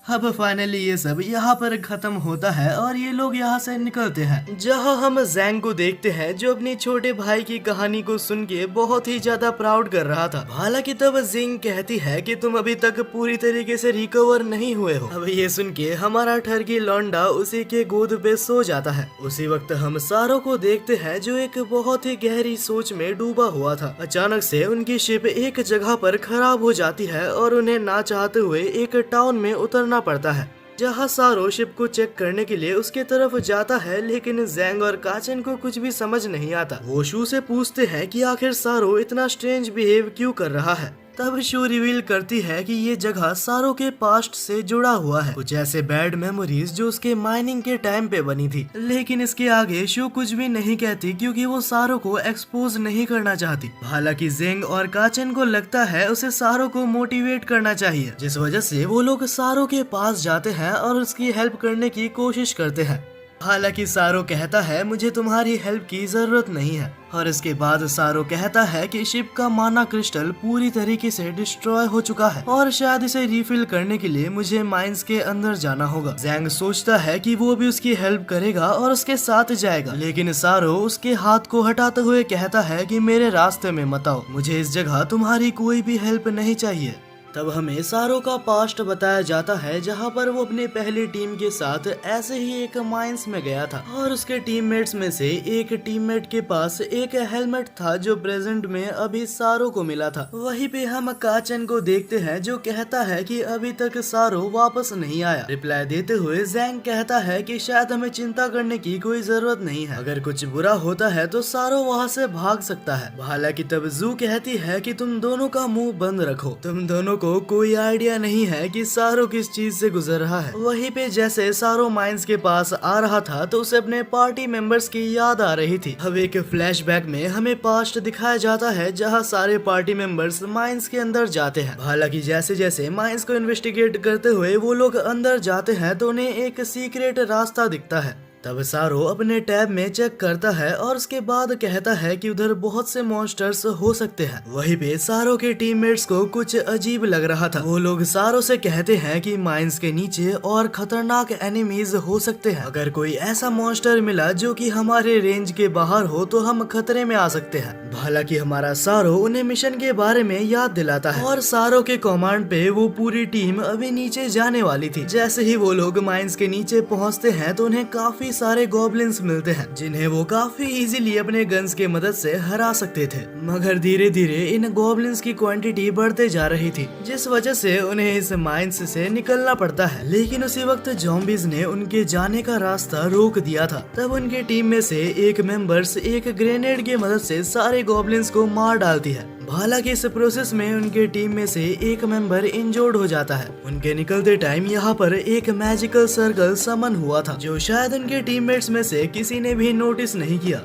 Speaker 1: अब फाइनली ये सब यहाँ पर खत्म होता है और ये लोग यहाँ से निकलते हैं, जहाँ हम जैंग को देखते हैं जो अपने छोटे भाई की कहानी को सुन के बहुत ही ज्यादा प्राउड कर रहा था। हालांकि तब जिंग कहती है कि तुम अभी तक पूरी तरीके से रिकवर नहीं हुए हो। अब ये सुन के हमारा ठरकी लौंडा उसी के गोद पे सो जाता है। उसी वक्त हम सारो को देखते हैं जो एक बहुत ही गहरी सोच में डूबा हुआ था। अचानक से उनकी शिप एक जगह पर खराब हो जाती है और उन्हें ना चाहते हुए एक टाउन में उतरना पड़ता है, जहाँ सारो शिप को चेक करने के लिए उसके तरफ जाता है। लेकिन जैंग और काचन को कुछ भी समझ नहीं आता। वो शू से पूछते हैं कि आखिर सारो इतना स्ट्रेंज बिहेव क्यों कर रहा है। तब शो रिवील करती है कि ये जगह सारो के पास्ट से जुड़ा हुआ है, कुछ ऐसे बैड मेमोरीज जो उसके माइनिंग के टाइम पे बनी थी। लेकिन इसके आगे शो कुछ भी नहीं कहती क्योंकि वो सारो को एक्सपोज नहीं करना चाहती। हालांकि जेंग और काचन को लगता है उसे सारो को मोटिवेट करना चाहिए, जिस वजह से वो लोग सारो के पास जाते हैं और उसकी हेल्प करने की कोशिश करते हैं। हालांकि सारो कहता है मुझे तुम्हारी हेल्प की जरूरत नहीं है, और इसके बाद सारो कहता है कि शिप का माना क्रिस्टल पूरी तरीके से डिस्ट्रॉय हो चुका है और शायद इसे रिफिल करने के लिए मुझे माइंस के अंदर जाना होगा। जैंग सोचता है कि वो भी उसकी हेल्प करेगा और उसके साथ जाएगा, लेकिन सारो उसके हाथ को हटाते हुए कहता है कि मेरे रास्ते में मत आओ, मुझे इस जगह तुम्हारी कोई भी हेल्प नहीं चाहिए। तब हमें सारो का पास्ट बताया जाता है जहां पर वो अपने पहली टीम के साथ ऐसे ही एक माइंस में गया था और उसके टीममेट्स में से एक टीममेट के पास एक हेलमेट था जो प्रेजेंट में अभी सारो को मिला था। वहीं पे हम काचन को देखते हैं जो कहता है कि अभी तक सारो वापस नहीं आया। रिप्लाई देते हुए जैंग कहता है कि शायद हमें चिंता करने की कोई जरूरत नहीं है, अगर कुछ बुरा होता है तो सारो वहाँ से भाग सकता है। हालांकि तब जू कहती है कि तुम दोनों का मुंह बंद रखो, तुम दोनों को कोई आइडिया नहीं है कि सारो किस चीज से गुजर रहा है। वहीं पे जैसे सारो माइंस के पास आ रहा था तो उसे अपने पार्टी मेंबर्स की याद आ रही थी। अब एक फ्लैशबैक में हमें पास्ट दिखाया जाता है जहां सारे पार्टी मेंबर्स माइंस के अंदर जाते हैं। हालांकि जैसे जैसे माइंस को इन्वेस्टिगेट करते हुए वो लोग अंदर जाते हैं तो उन्हें एक सीक्रेट रास्ता दिखता है। तब सारो अपने टैब में चेक करता है और उसके बाद कहता है कि उधर बहुत से मॉन्स्टर्स हो सकते हैं। वहीं पे सारो के टीममेट्स को कुछ अजीब लग रहा था। वो लोग सारो से कहते हैं कि माइंस के नीचे और खतरनाक एनिमीज हो सकते हैं, अगर कोई ऐसा मॉन्स्टर मिला जो कि हमारे रेंज के बाहर हो तो हम खतरे में आ सकते हैं। हालांकि हमारा सारो उन्हें मिशन के बारे में याद दिलाता है और सारो के कमांड पे वो पूरी टीम अभी नीचे जाने वाली थी। जैसे ही वो लोग माइंस के नीचे पहुँचते हैं तो उन्हें काफी सारे गॉब्लिन्स मिलते हैं जिन्हें वो काफी इजीली अपने गन्स के मदद से हरा सकते थे, मगर धीरे धीरे इन गॉब्लिन्स की क्वांटिटी बढ़ते जा रही थी, जिस वजह से उन्हें इस माइंस से निकलना पड़ता है। लेकिन उसी वक्त ज़ॉम्बीज ने उनके जाने का रास्ता रोक दिया था। तब उनकी टीम में से एक मेंबर्स एक ग्रेनेड की मदद से सारे गॉब्लिन्स को मार डालती है। हालांकि इस प्रोसेस में उनके टीम में से एक मेंबर इंजर्ड हो जाता है। उनके निकलते टाइम यहाँ पर एक मैजिकल सर्कल समन हुआ था जो शायद उनके टीममेट्स में से किसी ने भी नोटिस नहीं किया।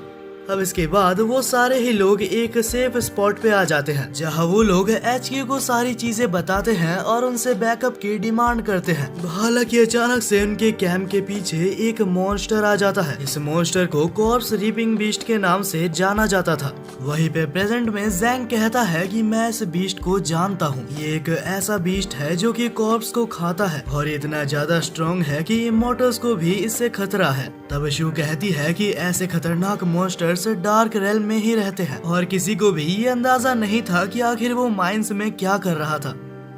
Speaker 1: अब इसके बाद वो सारे ही लोग एक सेफ स्पॉट पे आ जाते हैं जहां वो लोग HQ को सारी चीजें बताते हैं और उनसे बैकअप की डिमांड करते हैं। हालांकि अचानक से उनके कैंप के पीछे एक मॉन्स्टर आ जाता है। इस मॉन्स्टर को कॉर्प्स रीपिंग बीस्ट के नाम से जाना जाता था। वहीं पे प्रेजेंट में जैंग कहता है कि मैं इस बीस्ट को जानता हूँ, ये एक ऐसा बीस्ट है जो कि कॉर्प्स को खाता है और इतना ज्यादा स्ट्रॉन्ग है कि इमॉर्टल्स को भी इससे खतरा है। तब शू कहती है कि ऐसे खतरनाक मॉन्स्टर्स डार्क रेल्म में ही रहते हैं और किसी को भी ये अंदाजा नहीं था कि आखिर वो माइंस में क्या कर रहा था।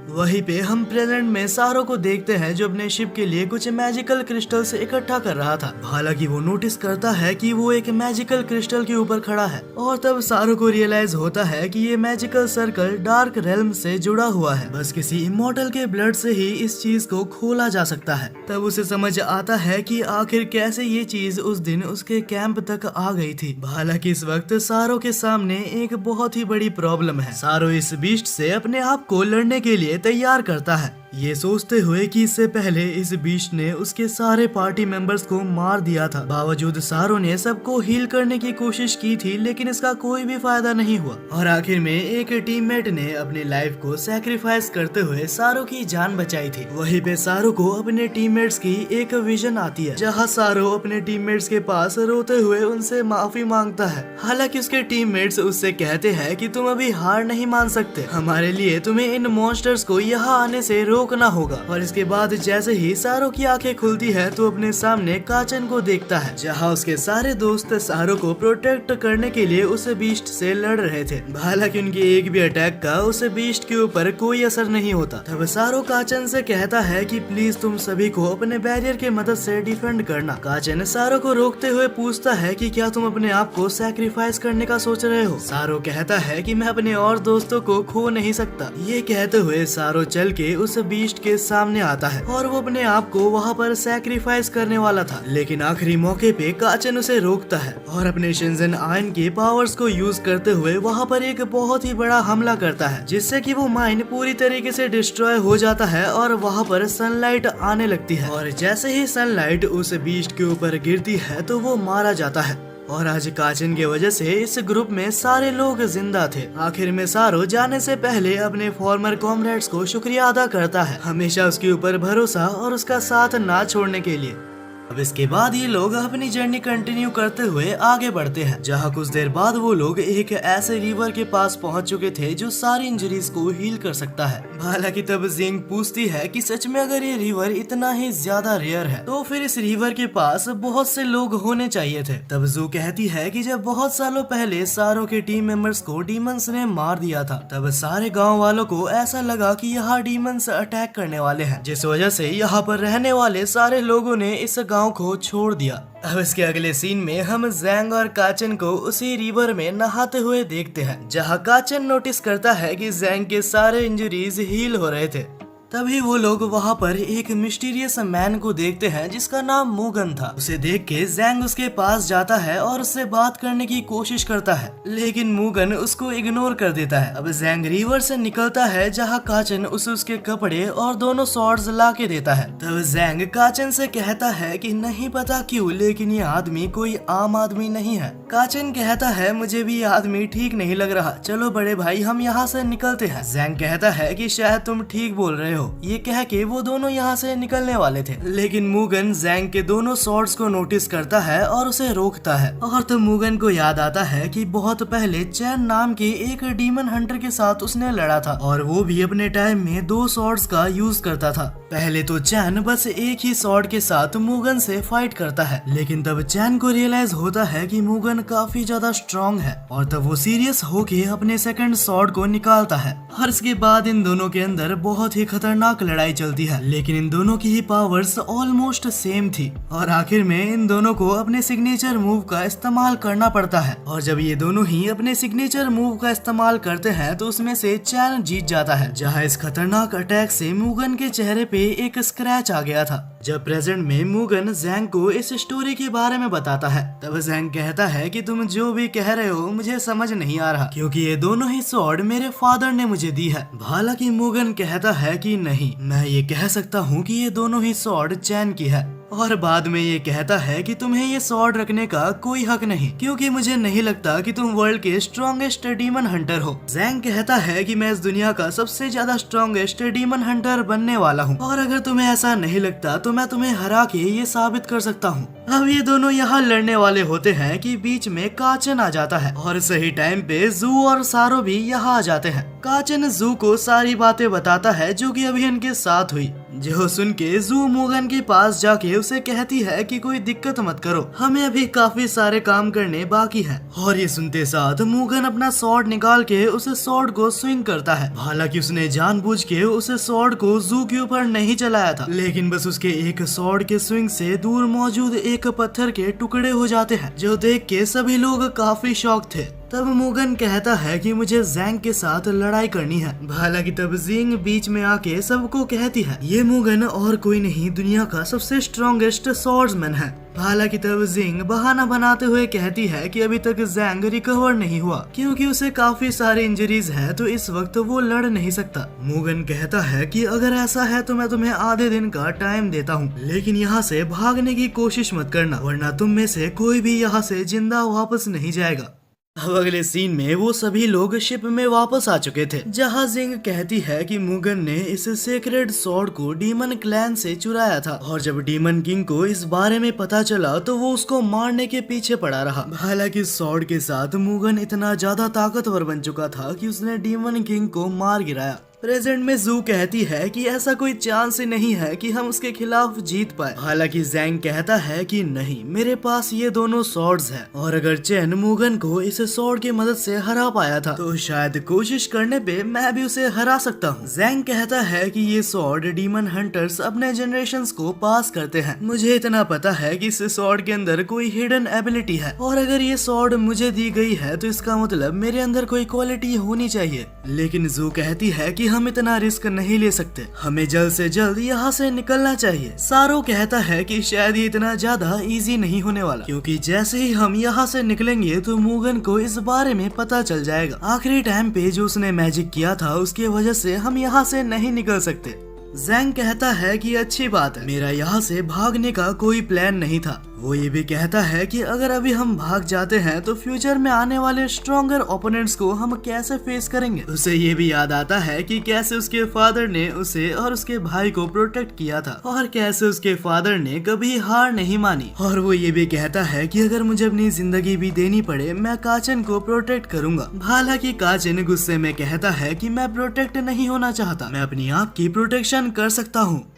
Speaker 1: वहीं पे हम प्रेजेंट में सारो को देखते हैं जो अपने शिप के लिए कुछ मैजिकल क्रिस्टल्स इकट्ठा कर रहा था। हालांकि वो नोटिस करता है कि वो एक मैजिकल क्रिस्टल के ऊपर खड़ा है और तब सारो को रियलाइज होता है कि ये मैजिकल सर्कल डार्क रेल्म से जुड़ा हुआ है, बस किसी इमॉर्टल के ब्लड से ही इस चीज को खोला जा सकता है। तब उसे समझ आता है कि आखिर कैसे ये चीज उस दिन उसके कैंप तक आ गई थी। हालांकि इस वक्त सारो के सामने एक बहुत ही बड़ी प्रॉब्लम है। सारो इस बीस्ट से अपने आप को लड़ने के लिए तैयार करता है, ये सोचते हुए कि इससे पहले इस बीस्ट ने उसके सारे पार्टी मेंबर्स को मार दिया था। बावजूद सारो ने सबको हील करने की कोशिश की थी लेकिन इसका कोई भी फायदा नहीं हुआ और आखिर में एक टीममेट ने अपनी लाइफ को सैक्रिफाइस करते हुए सारो की जान बचाई थी। वहीं पे सारो को अपने टीममेट्स की एक विजन आती है जहां सारो अपने टीममेट्स के पास रोते हुए उनसे माफी मांगता है। हालांकि उसके टीममेट्स उससे कहते हैं कि तुम अभी हार नहीं मान सकते, हमारे लिए तुम्हें इन मॉन्स्टर्स को यहाँ आने से रोकना होगा। और इसके बाद जैसे ही सारो की आंखें खुलती है तो अपने सामने काचन को देखता है जहां उसके सारे दोस्त सारो को प्रोटेक्ट करने के लिए उस बीस्ट से लड़ रहे थे। हालांकि उनके एक भी अटैक का उस बीस्ट के ऊपर कोई असर नहीं होता। तब सारो काचन से कहता है कि प्लीज तुम सभी को अपने बैरियर के मदद से डिफेंड करना। काचन सारो को रोकते हुए पूछता है कि क्या तुम अपने आप को सैक्रिफाइस करने का सोच रहे हो। सारो कहता है कि मैं अपने और दोस्तों को खो नहीं सकता। ये कहते हुए सारो चल के उस बीस्ट के सामने आता है और वो अपने आप को वहाँ पर सैक्रिफाइस करने वाला था, लेकिन आखिरी मौके पे काचन उसे रोकता है और अपने शिनजन आयन के पावर्स को यूज करते हुए वहाँ पर एक बहुत ही बड़ा हमला करता है, जिससे कि वो माइन पूरी तरीके से डिस्ट्रॉय हो जाता है और वहाँ पर सनलाइट आने लगती है। और जैसे ही सनलाइट उस बीस्ट के ऊपर गिरती है तो वो मारा जाता है। और आज काचन की वजह से इस ग्रुप में सारे लोग जिंदा थे। आखिर में सारो जाने से पहले अपने फॉर्मर कॉमरेड्स को शुक्रिया अदा करता है, हमेशा उसके ऊपर भरोसा और उसका साथ ना छोड़ने के लिए। अब इसके बाद ये लोग अपनी जर्नी कंटिन्यू करते हुए आगे बढ़ते हैं, जहाँ कुछ देर बाद वो लोग एक ऐसे रिवर के पास पहुंच चुके थे जो सारी इंजरीज को हील कर सकता है। हालांकि तब जिंग पूछती है कि सच में अगर ये रिवर इतना ही ज्यादा रेयर है तो फिर इस रिवर के पास बहुत से लोग होने चाहिए थे। तब जू कहती है कि जब बहुत सालों पहले सारो के टीम मेंबर्स को डीमंस ने मार दिया था, तब सारे गाँव वालों को ऐसा लगा कि यहाँ डीमंस अटैक करने वाले हैं, जिस वजह से यहाँ पर रहने वाले सारे लोगों ने इस गाँव को छोड़ दिया। अब इसके अगले सीन में हम जैंग और काचन को उसी रिवर में नहाते हुए देखते हैं, जहां काचन नोटिस करता है कि जैंग के सारे इंजरीज हील हो रहे थे। तभी वो लोग वहाँ पर एक मिस्टीरियस मैन को देखते हैं जिसका नाम मूगन था। उसे देख के जैंग उसके पास जाता है और उससे बात करने की कोशिश करता है, लेकिन मूगन उसको इग्नोर कर देता है। अब जैंग रिवर से निकलता है जहाँ काचन उसे उसके कपड़े और दोनों स्वॉर्ड्स ला के देता है। तब जैंग काचन से कहता है कि नहीं पता क्यों, लेकिन ये आदमी कोई आम आदमी नहीं है। काचन कहता है मुझे भी ये आदमी ठीक नहीं लग रहा, चलो बड़े भाई हम यहाँ से निकलते हैं। जैंग कहता है कि शायद तुम ठीक बोल रहे हो। ये कह के वो दोनों यहाँ से निकलने वाले थे, लेकिन मूगन जैंग के दोनों स्वॉर्ड्स को नोटिस करता है और उसे रोकता है। और तो मूगन को याद आता है कि बहुत पहले चैन नाम के एक डीमन हंटर के साथ उसने लड़ा था और वो भी अपने टाइम में 2 स्वॉर्ड्स का यूज करता था। पहले तो चैन बस एक ही स्वॉर्ड के साथ मूगन से फाइट करता है, लेकिन तब चैन को रियलाइज होता है कि मूगन काफी ज्यादा स्ट्रॉन्ग है और तब वो सीरियस होके अपने सेकंड स्वॉर्ड को निकालता है। और इसके बाद इन दोनों के अंदर बहुत ही खतरनाक लड़ाई चलती है, लेकिन इन दोनों की ही पावर्स ऑलमोस्ट सेम थी और आखिर में इन दोनों को अपने सिग्नेचर मूव का इस्तेमाल करना पड़ता है। और जब ये दोनों ही अपने सिग्नेचर मूव का इस्तेमाल करते हैं तो उसमें से चैन जीत जाता है, जहाँ इस खतरनाक अटैक से मूगन के चेहरे पे एक स्क्रैच आ गया था। जब प्रेजेंट में मूगन जैंग को इस स्टोरी के बारे में बताता है, तब जैंग कहता है कि तुम जो भी कह रहे हो मुझे समझ नहीं आ रहा, क्योंकि ये दोनों ही स्वॉर्ड मेरे फादर ने मुझे दी है। हालांकि मूगन कहता है कि नहीं, मैं ये कह सकता हूँ कि ये दोनों ही स्वॉर्ड चैन की है। और बाद में ये कहता है कि तुम्हें ये स्वॉर्ड रखने का कोई हक नहीं, क्योंकि मुझे नहीं लगता कि तुम वर्ल्ड के स्ट्रॉन्गेस्ट डीमन हंटर हो। जैंग कहता है कि मैं इस दुनिया का सबसे ज्यादा स्ट्रॉन्गेस्ट डीमन हंटर बनने वाला हूँ, और अगर तुम्हें ऐसा नहीं लगता तो मैं तुम्हें हरा के ये साबित कर सकता हूँ। अब ये दोनों यहाँ लड़ने वाले होते हैं कि बीच में काचन आ जाता है और सही टाइम पे जू और सारो भी यहाँ आ जाते हैं। काचन जू को सारी बातें बताता है जो कि अभी इनके साथ हुई, जो सुन के जू मूगन के पास जाके उसे कहती है कि कोई दिक्कत मत करो, हमें अभी काफी सारे काम करने बाकी हैं। और ये सुनते साथ मूगन अपना स्वॉर्ड निकाल के उस स्वॉर्ड को स्विंग करता है। हालांकि उसने जानबूझ के उस स्वॉर्ड को जू के ऊपर नहीं चलाया था, लेकिन बस उसके एक स्वॉर्ड के स्विंग से दूर मौजूद एक पत्थर के टुकड़े हो जाते हैं, जो देख के सभी लोग काफी शॉक थे। तब मूगन कहता है कि मुझे जैंग के साथ लड़ाई करनी है। हालांकि तब जिंग बीच में आके सबको कहती है ये मूगन और कोई नहीं, दुनिया का सबसे स्ट्रॉन्गेस्ट स्वॉर्ड्समैन है। हालांकि तब जिंग बहाना बनाते हुए कहती है कि अभी तक जैंग रिकवर नहीं हुआ, क्योंकि उसे काफी सारे इंजरीज है, तो इस वक्त वो लड़ नहीं सकता। मूगन कहता है कि अगर ऐसा है तो मैं तुम्हें आधे दिन का टाइम देता हूँ, लेकिन यहाँ से भागने की कोशिश मत करना, वरना तुम में से कोई भी यहाँ से जिंदा वापस नहीं जाएगा। अब अगले सीन में वो सभी लोग शिप में वापस आ चुके थे, जहाँ जिंग कहती है कि मूगन ने इस सेक्रेड स्वॉर्ड को डीमन क्लैन से चुराया था, और जब डीमन किंग को इस बारे में पता चला तो वो उसको मारने के पीछे पड़ा रहा। हालांकि स्वॉर्ड के साथ मूगन इतना ज्यादा ताकतवर बन चुका था कि उसने डीमन किंग को मार गिराया। प्रेजेंट में जू कहती है कि ऐसा कोई चांस ही नहीं है कि हम उसके खिलाफ जीत पाए। हालांकि जैंग कहता है कि नहीं, मेरे पास ये दोनों स्वॉर्ड्स हैं, और अगर चैन मूगन को इस स्वॉर्ड की मदद से हरा पाया था तो शायद कोशिश करने पे मैं भी उसे हरा सकता हूँ। जैंग कहता है कि ये स्वॉर्ड डीमन हंटर्स अपने जनरेशंस को पास करते हैं। मुझे इतना पता है कि इस स्वॉर्ड के अंदर कोई हिडन एबिलिटी है, और अगर ये स्वॉर्ड मुझे दी गई है तो इसका मतलब मेरे अंदर कोई क्वालिटी होनी चाहिए। लेकिन जू कहती है कि हम इतना रिस्क नहीं ले सकते, हमें जल्द से जल्द यहाँ से निकलना चाहिए। सारो कहता है कि शायद ये इतना ज्यादा इजी नहीं होने वाला, क्योंकि जैसे ही हम यहाँ से निकलेंगे तो मुगन को इस बारे में पता चल जाएगा। आखिरी टाइम पे जो उसने मैजिक किया था उसकी वजह से हम यहाँ से नहीं निकल सकते। जैंग कहता है कि अच्छी बात है, मेरा यहाँ से भागने का कोई प्लान नहीं था। वो ये भी कहता है कि अगर अभी हम भाग जाते हैं तो फ्यूचर में आने वाले स्ट्रॉन्गर ओपोनेंट्स को हम कैसे फेस करेंगे। उसे ये भी याद आता है कि कैसे उसके फादर ने उसे और उसके भाई को प्रोटेक्ट किया था और कैसे उसके फादर ने कभी हार नहीं मानी। और वो ये भी कहता है कि अगर मुझे अपनी जिंदगी भी देनी पड़े मैं काचन को प्रोटेक्ट करूंगा। हालांकि काचन गुस्से में कहता है कि मैं प्रोटेक्ट नहीं होना चाहता, मैं अपनी आप की प्रोटेक्शन कर सकता हूँ।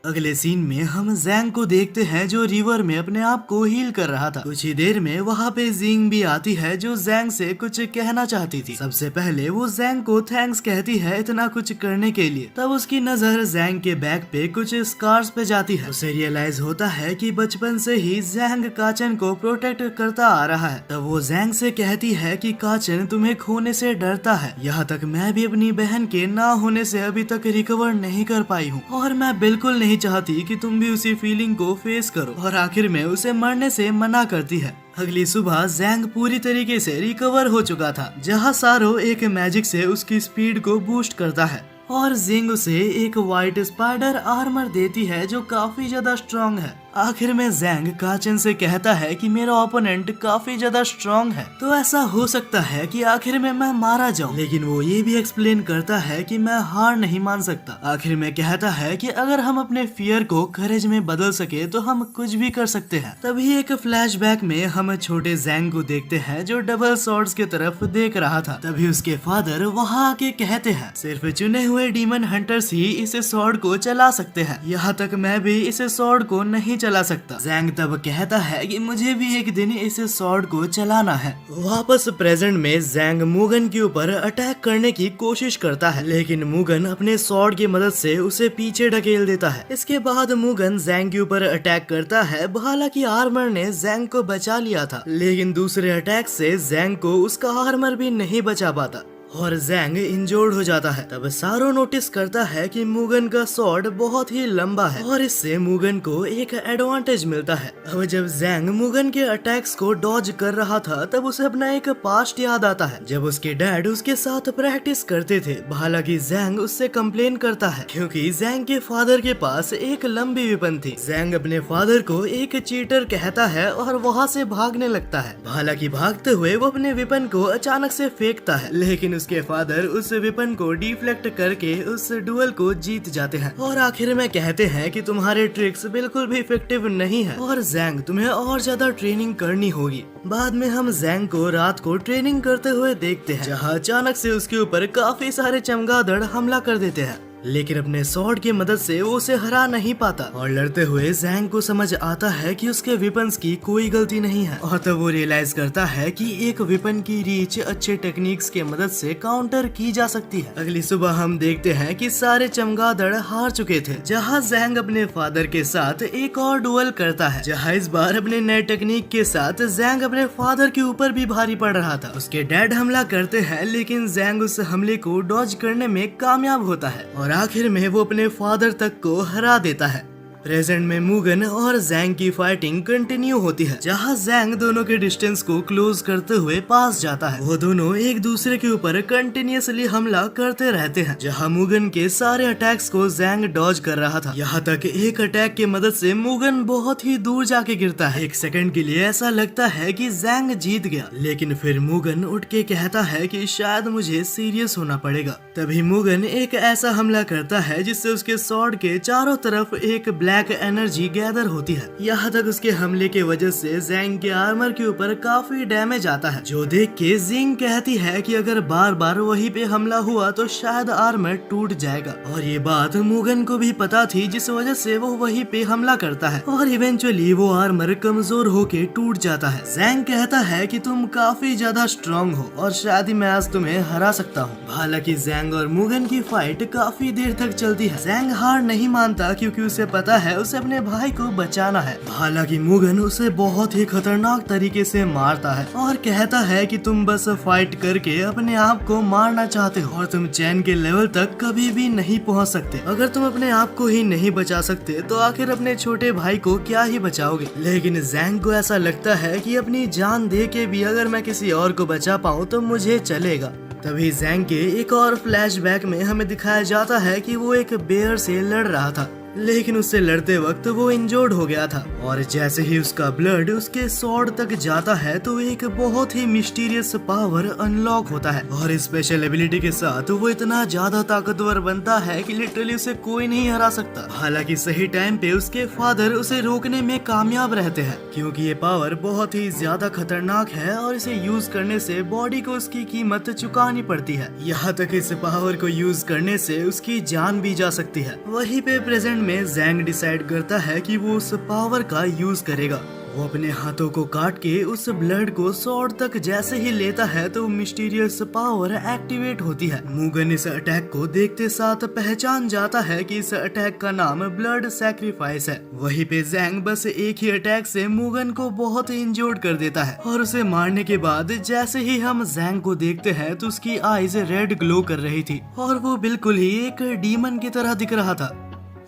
Speaker 1: अगले सीन में हम जैंग को देखते हैं जो रिवर में अपने आप को हील कर रहा था। कुछ ही देर में वहाँ पे जिंग भी आती है जो जैंग से कुछ कहना चाहती थी। सबसे पहले वो जैंग को थैंक्स कहती है इतना कुछ करने के लिए। तब उसकी नजर जैंग के बैक पे कुछ स्कार्स पे जाती है। उसे रियलाइज होता है कि बचपन से ही जैंग काचन को प्रोटेक्ट करता आ रहा है। तब वो जैंग से कहती है कि काचन तुम्हें खोने से डरता है, यहाँ तक मैं भी अपनी बहन के ना होने से अभी तक रिकवर नहीं कर पाई हूँ और मैं बिल्कुल नहीं चाहती कि तुम भी उसी फीलिंग को फेस करो। और आखिर में उसे मरने से मना करती है। अगली सुबह जैंग पूरी तरीके से रिकवर हो चुका था, जहाँ सारो एक मैजिक से उसकी स्पीड को बूस्ट करता है और जिंग उसे एक व्हाइट स्पाइडर आर्मर देती है जो काफी ज्यादा स्ट्रॉन्ग है। आखिर में जैंग काचन से कहता है कि मेरा ओपोनेंट काफी ज्यादा स्ट्रॉन्ग है, तो ऐसा हो सकता है कि आखिर में मैं मारा जाऊं। लेकिन वो ये भी एक्सप्लेन करता है कि मैं हार नहीं मान सकता। आखिर में कहता है कि अगर हम अपने फियर को करेज में बदल सके तो हम कुछ भी कर सकते हैं। तभी एक फ्लैशबैक में हम छोटे जैंग को देखते हैं जो डबल सॉर्ड्स की तरफ देख रहा था। तभी उसके फादर वहाँ आके कहते हैं सिर्फ चुने हुए डीमन हंटर्स ही इस सॉर्ड को चला सकते हैं, यहाँ तक मैं भी इस सॉर्ड को नहीं चला सकता। जैंग तब कहता है कि मुझे भी एक दिन इस सॉर्ड को चलाना है। वापस प्रेजेंट में जैंग मुगन के ऊपर अटैक करने की कोशिश करता है, लेकिन मुगन अपने सॉर्ड की मदद से उसे पीछे ढकेल देता है। इसके बाद मुगन जैंग के ऊपर अटैक करता है। हालांकि आर्मर ने जैंग को बचा लिया था, लेकिन दूसरे अटैक से जैंग को उसका आर्मर भी नहीं बचा पाता और जैंग इंजोर्ड हो जाता है। तब सारो नोटिस करता है कि मुगन का स्वॉर्ड बहुत ही लंबा है और इससे मुगन को एक एडवांटेज मिलता है। अब जब जैंग मुगन के अटैक्स को डॉज कर रहा था तब उसे अपना एक पास्ट याद आता है जब उसके डैड उसके साथ प्रैक्टिस करते थे। हालांकि जैंग उससे कंप्लेन करता है क्योंकि जैंग के फादर के पास एक लंबी वेपन थी। जैंग अपने फादर को एक चीटर कहता है और वहाँ से भागने लगता है। हालांकि भागते हुए वो अपने वेपन को अचानक से फेंकता है, लेकिन उसके फादर उस वेपन को डिफ्लेक्ट करके उस डुएल को जीत जाते हैं और आखिर में कहते हैं कि तुम्हारे ट्रिक्स बिल्कुल भी इफेक्टिव नहीं है और जैंग तुम्हें और ज्यादा ट्रेनिंग करनी होगी। बाद में हम जैंग को रात को ट्रेनिंग करते हुए देखते हैं, जहां अचानक से उसके ऊपर काफी सारे चमगादड़ हमला कर देते हैं, लेकिन अपने स्वॉर्ड की मदद से वो उसे हरा नहीं पाता और लड़ते हुए जैंग को समझ आता है कि उसके वेपन्स की कोई गलती नहीं है और तब वो रियलाइज करता है कि एक वेपन की रीच अच्छे टेक्निक्स के मदद से काउंटर की जा सकती है। अगली सुबह हम देखते हैं कि सारे चमगादड़ हार चुके थे, जहां जैंग अपने फादर के साथ एक और डुएल करता है, जहां इस बार अपने नए टेक्निक के साथ जैंग अपने फादर के ऊपर भी भारी पड़ रहा था। उसके डैड हमला करते हैं, लेकिन जैंग उस हमले को डॉज करने में कामयाब होता है और आखिर में वो अपने फादर तक को हरा देता है। प्रेजेंट में मुगन और जैंग की फाइटिंग कंटिन्यू होती है, जहां जैंग दोनों के डिस्टेंस को क्लोज करते हुए पास जाता है। वो दोनों एक दूसरे के ऊपर कंटिन्यूअसली हमला करते रहते हैं, जहां मुगन के सारे अटैक्स को जैंग डॉज कर रहा था। यहाँ तक एक अटैक की मदद से मुगन बहुत ही दूर जाके गिरता है। एक सेकंड के लिए ऐसा लगता है कि जैंग जीत गया, लेकिन फिर मुगन उठ के कहता है कि शायद मुझे सीरियस होना पड़ेगा। तभी मुगन एक ऐसा हमला करता है जिससे उसके स्वॉर्ड के चारों तरफ एक ब्लैक एनर्जी गैदर होती है। यहाँ तक उसके हमले के वजह से जैंग के आर्मर के ऊपर काफी डैमेज आता है, जो देख के जिंग कहती है कि अगर बार बार वहीं पे हमला हुआ तो शायद आर्मर टूट जाएगा। और ये बात मुगन को भी पता थी, जिस वजह से वो वहीं पे हमला करता है और इवेंचुअली वो आर्मर कमजोर होके टूट जाता है। जैंग कहता है कि तुम काफी ज्यादा स्ट्रॉन्ग हो और शायद ही मैं आज तुम्हें हरा सकता हूँ। हालांकि जैंग और मुगन की फाइट काफी देर तक चलती है। जैंग हार नहीं मानता क्योंकि उसे पता है उसे अपने भाई को बचाना है। हालांकि मुगन उसे बहुत ही खतरनाक तरीके से मारता है और कहता है कि तुम बस फाइट करके अपने आप को मारना चाहते हो और तुम चैन के लेवल तक कभी भी नहीं पहुंच सकते। अगर तुम अपने आप को ही नहीं बचा सकते तो आखिर अपने छोटे भाई को क्या ही बचाओगे। लेकिन ज़ैंग को ऐसा लगता है कि अपनी जान दे के भी अगर मैं किसी और को बचा पाऊँ तो मुझे चलेगा। तभी ज़ैंग के एक और फ्लैशबैक में हमें दिखाया जाता है कि वो एक बेयर से लड़ रहा था, लेकिन उससे लड़ते वक्त वो इंजर्ड हो गया था और जैसे ही उसका ब्लड उसके स्वॉर्ड तक जाता है तो एक बहुत ही मिस्टीरियस पावर अनलॉक होता है और स्पेशल एबिलिटी के साथ वो इतना ज्यादा ताकतवर बनता है कि लिटरली उसे कोई नहीं हरा सकता। हालांकि सही टाइम पे उसके फादर उसे रोकने में कामयाब रहते हैं क्योंकि ये पावर बहुत ही ज्यादा खतरनाक है और इसे यूज करने से बॉडी को उसकी कीमत चुकानी पड़ती है। यहाँ तक इस पावर को यूज करने से उसकी जान भी जा सकती है। वहीं पे प्रेजेंट में ज़ैंग डिसाइड करता है कि वो उस पावर का यूज करेगा। वो अपने हाथों को काट के उस ब्लड को स्वॉर्ड तक जैसे ही लेता है तो मिस्टीरियस पावर एक्टिवेट होती है। मुगन इस अटैक को देखते साथ पहचान जाता है कि इस अटैक का नाम ब्लड सैक्रिफाइस है। वहीं पे ज़ैंग बस एक ही अटैक से मुगन को बहुत इंजर्ड कर देता है और उसे मारने के बाद जैसे ही हम ज़ैंग को देखते हैं तो उसकी आईज रेड ग्लो कर रही थी और वो बिल्कुल ही एक डीमन की तरह दिख रहा था।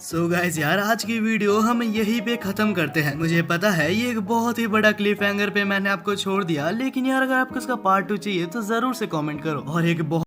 Speaker 1: सो गाइस यार, आज की वीडियो हम यहीं पे खत्म करते हैं। मुझे पता है ये एक बहुत ही बड़ा क्लिफ हैंगर पे मैंने आपको छोड़ दिया, लेकिन यार अगर आपको इसका पार्ट 2 चाहिए तो जरूर से कमेंट करो। और एक बहुत